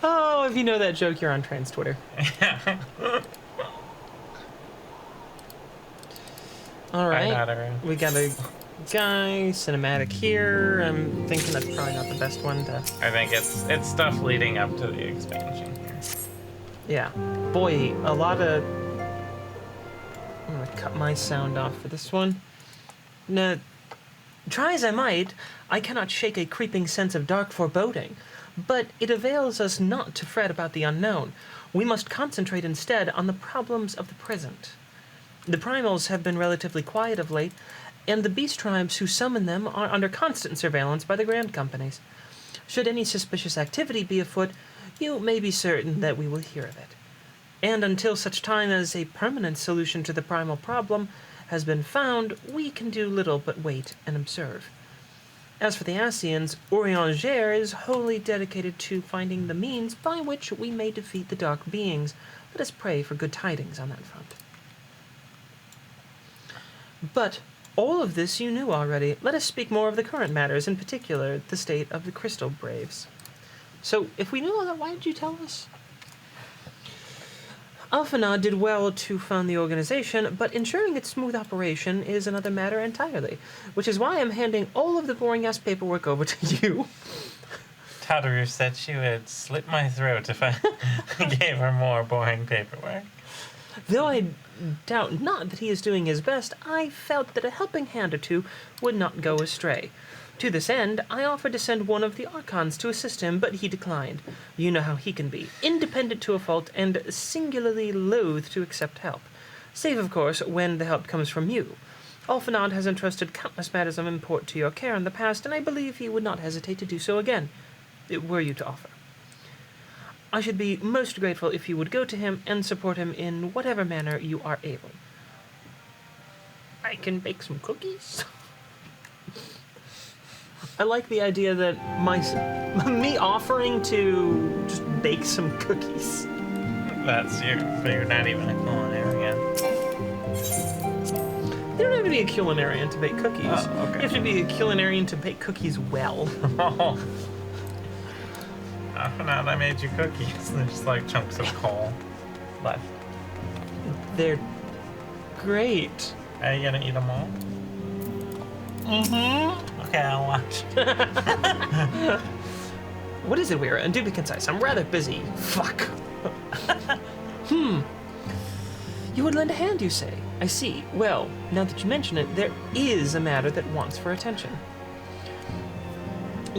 Oh, if you know that joke, you're on trans Twitter. All right. Tataru. We got a guy, cinematic here. I'm thinking that's probably not the best one to... I think it's stuff leading up to the expansion here. Yeah. Boy, a lot of... I'm gonna cut my sound off for this one. Now, try as I might, I cannot shake a creeping sense of dark foreboding. But it avails us not to fret about the unknown. We must concentrate instead on the problems of the present. The primals have been relatively quiet of late, and the beast tribes who summon them are under constant surveillance by the grand companies. Should any suspicious activity be afoot, you may be certain that we will hear of it. And until such time as a permanent solution to the primal problem has been found, we can do little but wait and observe. As for the Asians, Orianger is wholly dedicated to finding the means by which we may defeat the dark beings. Let us pray for good tidings on that front. But all of this you knew already. Let us speak more of the current matters, in particular, the state of the Crystal Braves. So, if we knew all that, why did you tell us? Alphanad did well to found the organization, but ensuring its smooth operation is another matter entirely, which is why I'm handing all of the boring-ass paperwork over to you. Tataru said she would slit my throat if I gave her more boring paperwork. Though I doubt not that he is doing his best, I felt that a helping hand or two would not go astray. To this end, I offered to send one of the Archons to assist him, but he declined. You know how he can be, independent to a fault and singularly loath to accept help. Save, of course, when the help comes from you. Alphanad has entrusted countless matters of import to your care in the past, and I believe he would not hesitate to do so again, were you to offer. I should be most grateful if you would go to him and support him in whatever manner you are able. I can bake some cookies. I like the idea that me offering to just bake some cookies. That's you, but you're not even a culinarian. You don't have to be a culinarian to bake cookies. Oh, okay. You have to be a culinarian to bake cookies well. Alphanad, I made you cookies. They're just like chunks of coal left. They're great. Are you gonna eat them all? Mm-hmm. Okay, I'll watch. What is it, Weira? And do be concise. I'm rather busy. Fuck. You would lend a hand, you say? I see. Well, now that you mention it, there is a matter that wants for attention.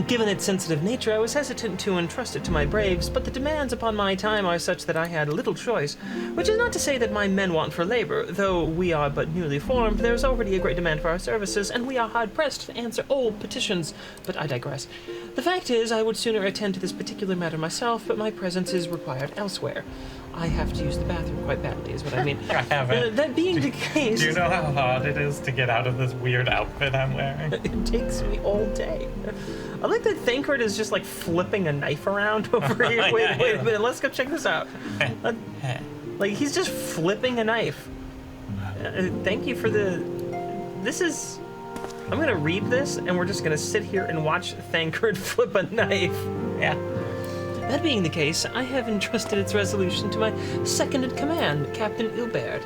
Given its sensitive nature, I was hesitant to entrust it to my braves, but the demands upon my time are such that I had little choice, which is not to say that my men want for labor. Though we are but newly formed, there is already a great demand for our services, and we are hard-pressed to answer old petitions. But I digress. The fact is, I would sooner attend to this particular matter myself, but my presence is required elsewhere. I have to use the bathroom quite badly, is what I mean. I haven't. That being the case... Do you know how hard it is to get out of this weird outfit I'm wearing? It takes me all day. I like that Thancred is just like flipping a knife around over here. Wait a minute, let's go check this out. Like he's just flipping a knife. Thank you for the... This is... I'm gonna read this and we're just gonna sit here and watch Thancred flip a knife. Yeah. That being the case, I have entrusted its resolution to my second-in-command, Captain Ilbert.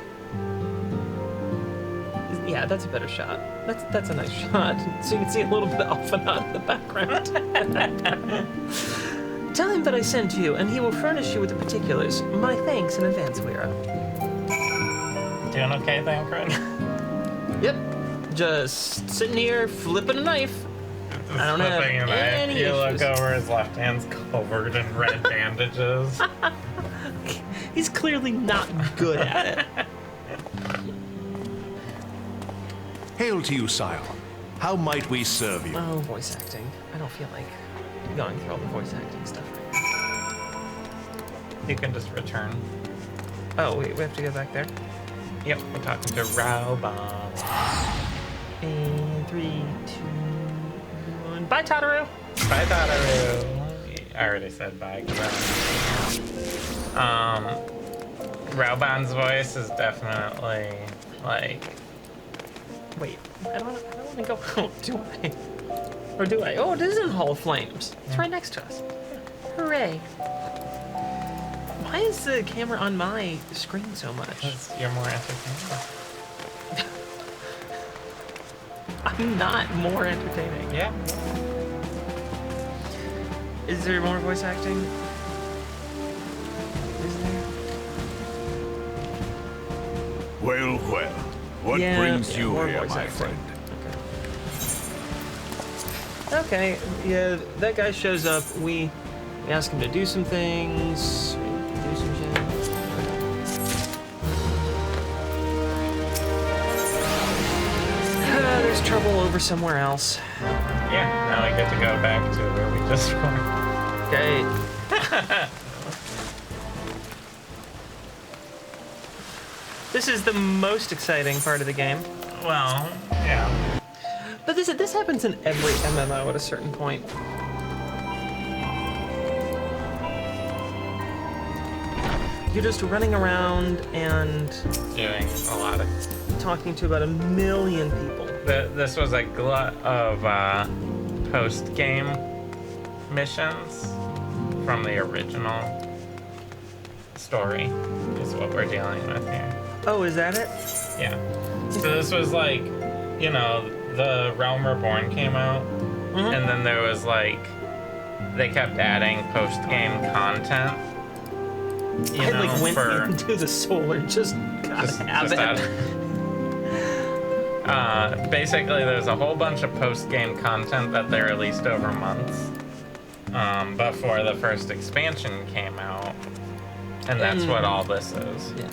Yeah, that's a better shot. That's a nice shot. So you can see a little bit of Alphanad in the background. Tell him that I sent you, and he will furnish you with the particulars. My thanks in advance, Weira. Doing okay, Thancred? Yep. Just sitting here, flipping a knife. I don't have any You issues. look over, his left hand's covered in red bandages. He's clearly not good at it. Hail to you, sire. How might we serve you? Oh, voice acting. I don't feel like going through all the voice acting stuff right now. You can just return. Oh, wait, we have to go back there? Yep, we're talking to Raubon. And 3, 2, 1. Bye, Tataru! Bye, Tataru. I already said bye. Raubon's voice is definitely like... Wait, I don't want to go out, do I? Or do I? Oh, it is in Hall of Flames. It's right next to us. Hooray. Why is the camera on my screen so much? Because you're more entertaining. I'm not more entertaining. Yeah. Is there more voice acting? Is there? Well, well. What Yeah, brings yeah, you more here, voice my acting. friend? Okay, yeah, that guy shows up. We ask him to do some things. Do some shit. There's trouble over somewhere else. Yeah, now I get to go back to where we just were. Okay. This is the most exciting part of the game. Well, yeah. But this happens in every MMO at a certain point. You're just running around and Doing a lot of... talking to about 1 million people. This was a glut of post-game missions from the original story, is what we're dealing with here. Oh, is that it? Yeah. So this was like, you know, the Realm Reborn came out, and then there was like, they kept adding post-game content. I like went into the solar just gotta have it. Basically, there's a whole bunch of post-game content that they released over months before the first expansion came out, and that's what all this is. Yeah.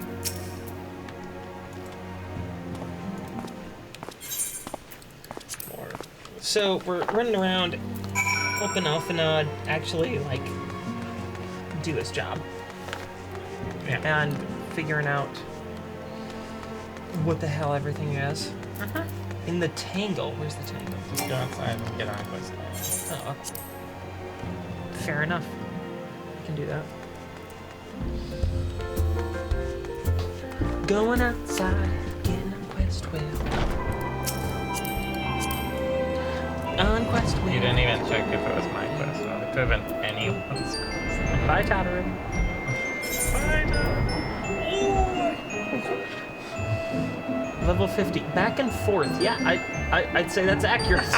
So we're running around helping Alphanod actually like do his job. Yeah. And figuring out what the hell everything is. In the Tangle. Where's the Tangle? Just go outside and get on a quest. Oh, fair enough. I can do that. Going outside, getting on quest wheel. On quest wheel. You didn't even check if it was my quest. Well, it could have been anyone's quest. Bye, Totterin. Level 50. Back and forth. Yeah, I'd say that's accurate.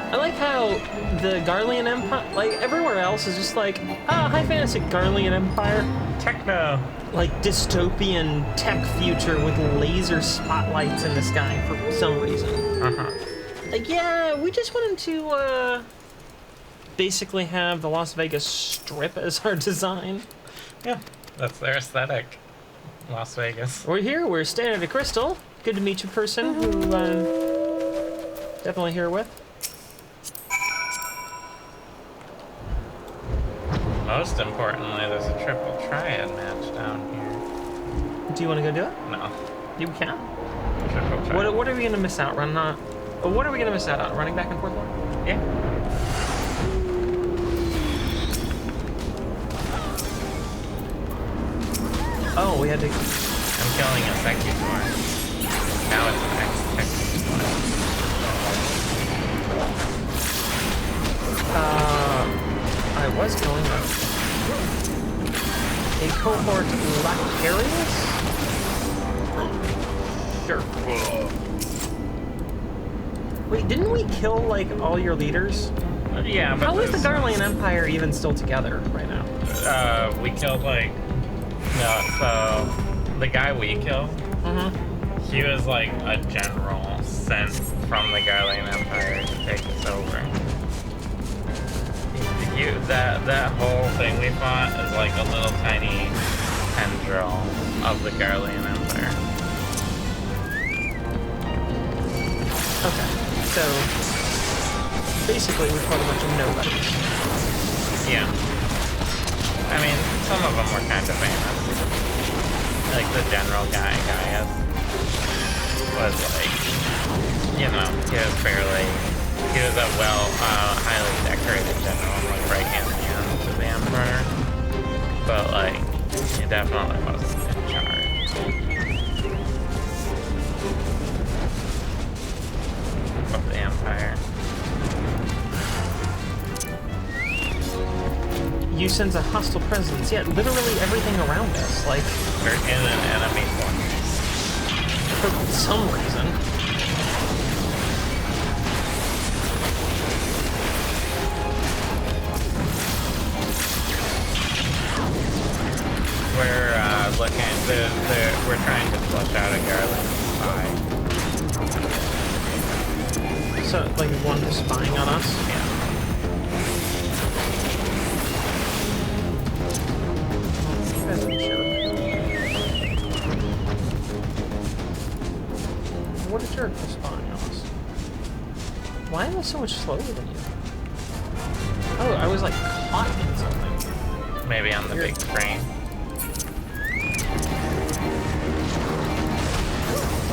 I like how the Garlean Empire, like everywhere else, is just like, high fantasy Garlean Empire. Techno. Like dystopian tech future with laser spotlights in the sky for some reason. Like, yeah, we just wanted to, basically have the Las Vegas Strip as our design. Yeah, that's their aesthetic. Las Vegas. We're here, we're staying at a Crystal. Good to meet you, person who, definitely here with. Most importantly, there's a triple triad match down here. Do you want to go do it? No. You can. Triple triad. What are we gonna miss out? What are we gonna miss out on? Running back and forth more? Yeah. Oh, we had to. I'm killing a Secutor. Now it's an X-Secutor. I was going a cohort Lacarius? Sure. Wait, didn't we kill like all your leaders? Yeah, but How is the Garlean Empire even still together right now? we killed like... No, so... The guy we killed, he was like a general sent from the Garlean Empire to take us over. That whole thing we fought is like a little tiny tendril of the Garlean Empire. Okay, so basically we fought a bunch of nobodies. Yeah. I mean, some of them were kind of famous. Like the general guy, Gaius, was like, you know, he was a highly decorated general, like right hand man to the Emperor. But like, he definitely wasn't in charge of the Empire. You sense a hostile presence, yet literally everything around us, like... We're in an enemy fortress. some reason. We're looking. We're trying to flush out a garland spy. So, like, one who's spying on us? Yeah. That's a jerk. What a jerk for spying on us. Why am I so much slower than you? Oh, I was, like, caught in something. Maybe on the big screen.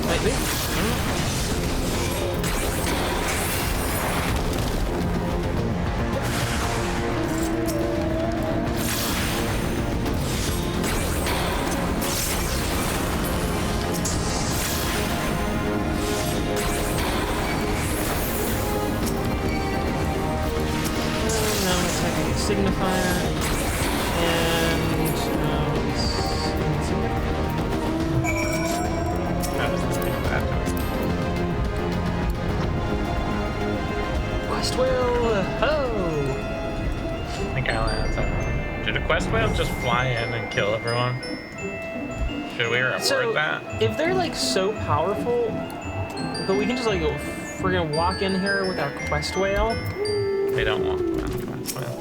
Maybe. Now let's take a signifier and That was the thing about quest wheel. Ho! the garland. Did a quest whale just fly in and kill everyone? Should we report So, that? if they're like so powerful, but we can just like go friggin' walk in here with our quest whale, They don't want a quest whale.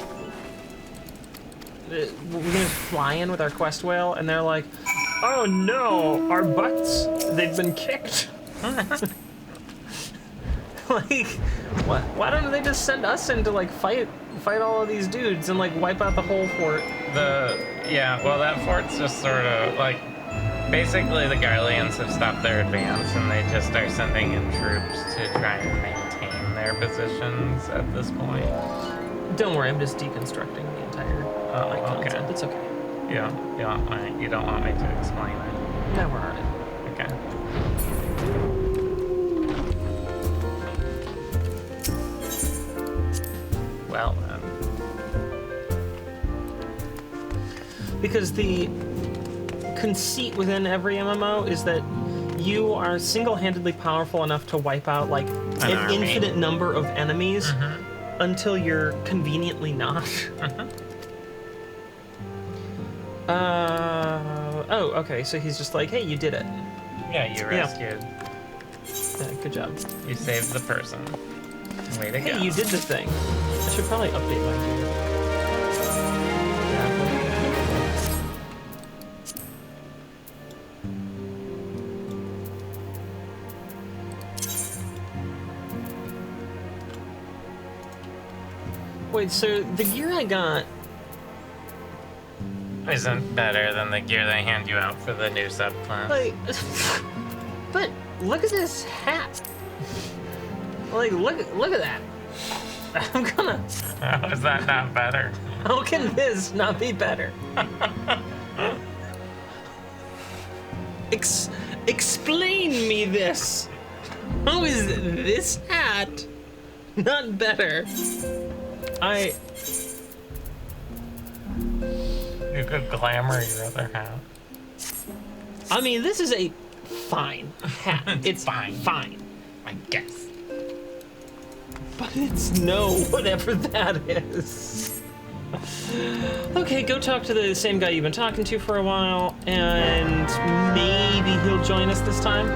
we can just fly in with our quest whale, and they're like, "Oh no, our butts, they've been kicked." Like, why don't they just send us in to like fight all of these dudes and like wipe out the whole fort? Well, that fort's just sort of like, basically the Garleans have stopped their advance and they just are sending in troops to try and maintain their positions at this point. Don't worry, I'm just deconstructing the entire Oh, okay. concept. It's okay. You don't want me to explain it. No, we're alright. Okay. Well then. Because the conceit within every MMO is that you are single-handedly powerful enough to wipe out like an army. infinite number of enemies until you're conveniently not. Oh, okay, so he's just like, hey, you did it. Yeah, you rescued. Good job. You saved the person. Way to go. Hey, you did the thing. I should probably update my gear. Wait, so the gear I got... Isn't better than the gear they hand you out for the new subclass. Like, but look at this hat. Like, look at that. I'm gonna... How is that not better? How can this not be better? Explain me this. How is this hat not better? You could glamour your other hat. I mean, this is a fine hat. It's Fine. fine. I guess. But it's no whatever that is. Okay, go talk to the same guy you've been talking to for a while, and maybe he'll join us this time.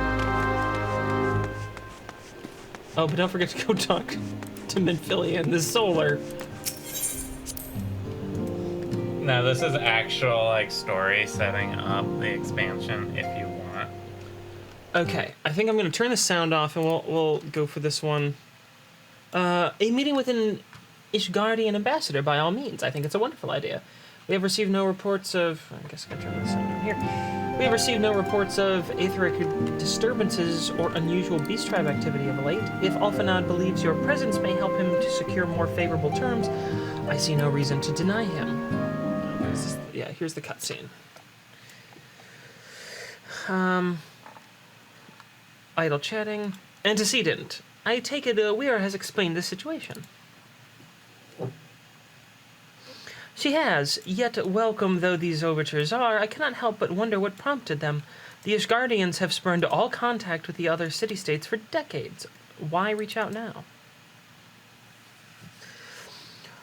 Oh, but don't forget to go talk to Minfilian, the Solar. No, this is actual like story setting up the expansion if you want. Okay, I think I'm gonna turn the sound off, and we'll go for this one. A meeting with an Ishgardian ambassador, by all means. I think it's a wonderful idea. We have received no reports of... I guess I can turn this on here. We have received no reports of aetheric disturbances or unusual beast tribe activity of late. If Alphanad believes your presence may help him to secure more favorable terms, I see no reason to deny him. Yeah, here's the cutscene. Idle chatting. Antecedent. I take it Weir has explained the situation. She has, yet welcome though these overtures are, I cannot help but wonder what prompted them. The Ishgardians have spurned all contact with the other city-states for decades. Why reach out now?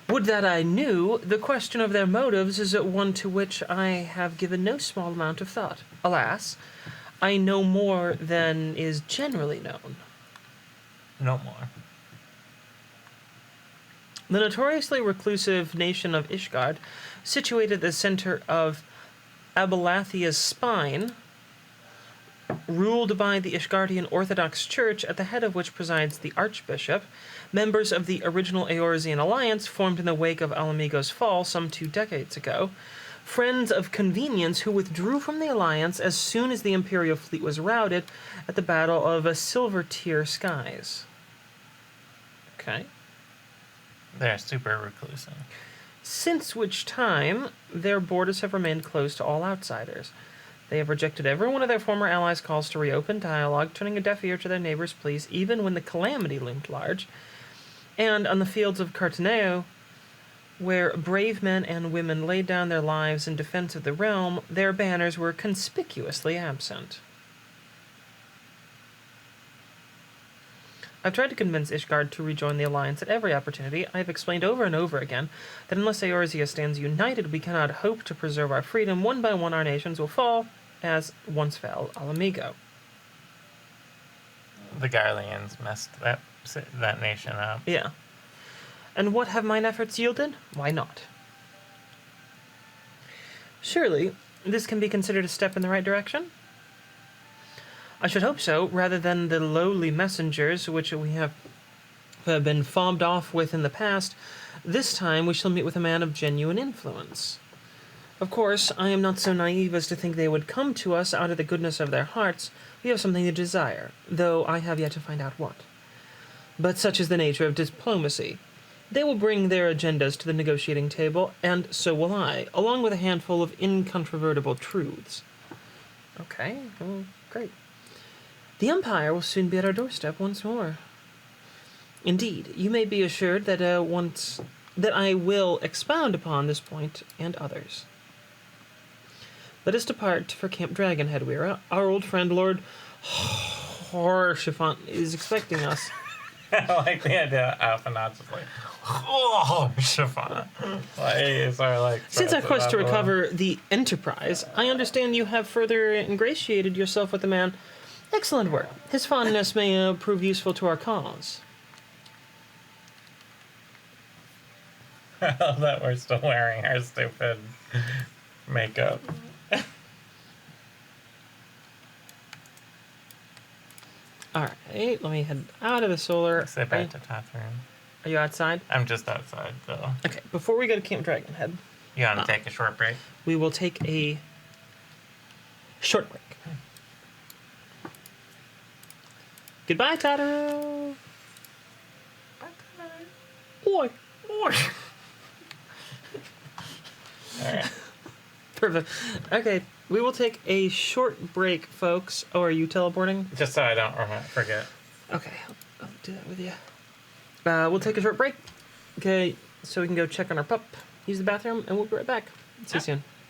Would that I knew. The question of their motives is one to which I have given no small amount of thought. Alas, I know more than is generally known. No more. The notoriously reclusive nation of Ishgard, situated at the center of Abelathia's spine, ruled by the Ishgardian Orthodox Church, at the head of which presides the Archbishop, members of the original Eorzean alliance formed in the wake of Alamigo's fall some 2 decades ago, friends of convenience who withdrew from the alliance as soon as the Imperial fleet was routed at the Battle of Silver Tier Skies. Okay. They're super reclusive. Since which time, their borders have remained closed to all outsiders. They have rejected every one of their former allies' calls to reopen dialogue, turning a deaf ear to their neighbors' pleas, even when the calamity loomed large. And on the fields of Cartaneo, where brave men and women laid down their lives in defense of the realm, their banners were conspicuously absent. I've tried to convince Ishgard to rejoin the alliance at every opportunity. I have explained over and over again that unless Eorzea stands united, we cannot hope to preserve our freedom. One by one, our nations will fall, as once fell Alamigo. The Garleans messed that nation up. Yeah. And what have mine efforts yielded? Why not? Surely, this can be considered a step in the right direction? I should hope so, rather than the lowly messengers which we have been fobbed off with in the past. This time we shall meet with a man of genuine influence. Of course, I am not so naive as to think they would come to us out of the goodness of their hearts. We have something to desire, though I have yet to find out what. But such is the nature of diplomacy. They will bring their agendas to the negotiating table, and so will I, along with a handful of incontrovertible truths. Okay, well, great. The Empire will soon be at our doorstep once more. Indeed, you may be assured that that I will expound upon this point and others. Let us depart for Camp Dragonhead, Weira. Our old friend Lord Horshifant is expecting us. I like the idea of Alphanauts just like, oh, Chiffon. Since our quest to recover the Enterprise, I understand you have further ingratiated yourself with the man. Excellent work. His fondness may prove useful to our cause. I love that we're still wearing our stupid makeup. Alright, let me head out of the solar. Say back to Catherine. Are you outside? I'm just outside, though. Okay, before we go to Camp Dragonhead, You want to take a short break? we will take a short break. Goodbye, Totoro. Oi, oi. Alright. Perfect. Okay, we will take a short break, folks. Oh, are you teleporting? Just so I don't forget. Okay, I'll do that with you. We'll take a short break. Okay, so we can go check on our pup, use the bathroom, and we'll be right back. See you soon.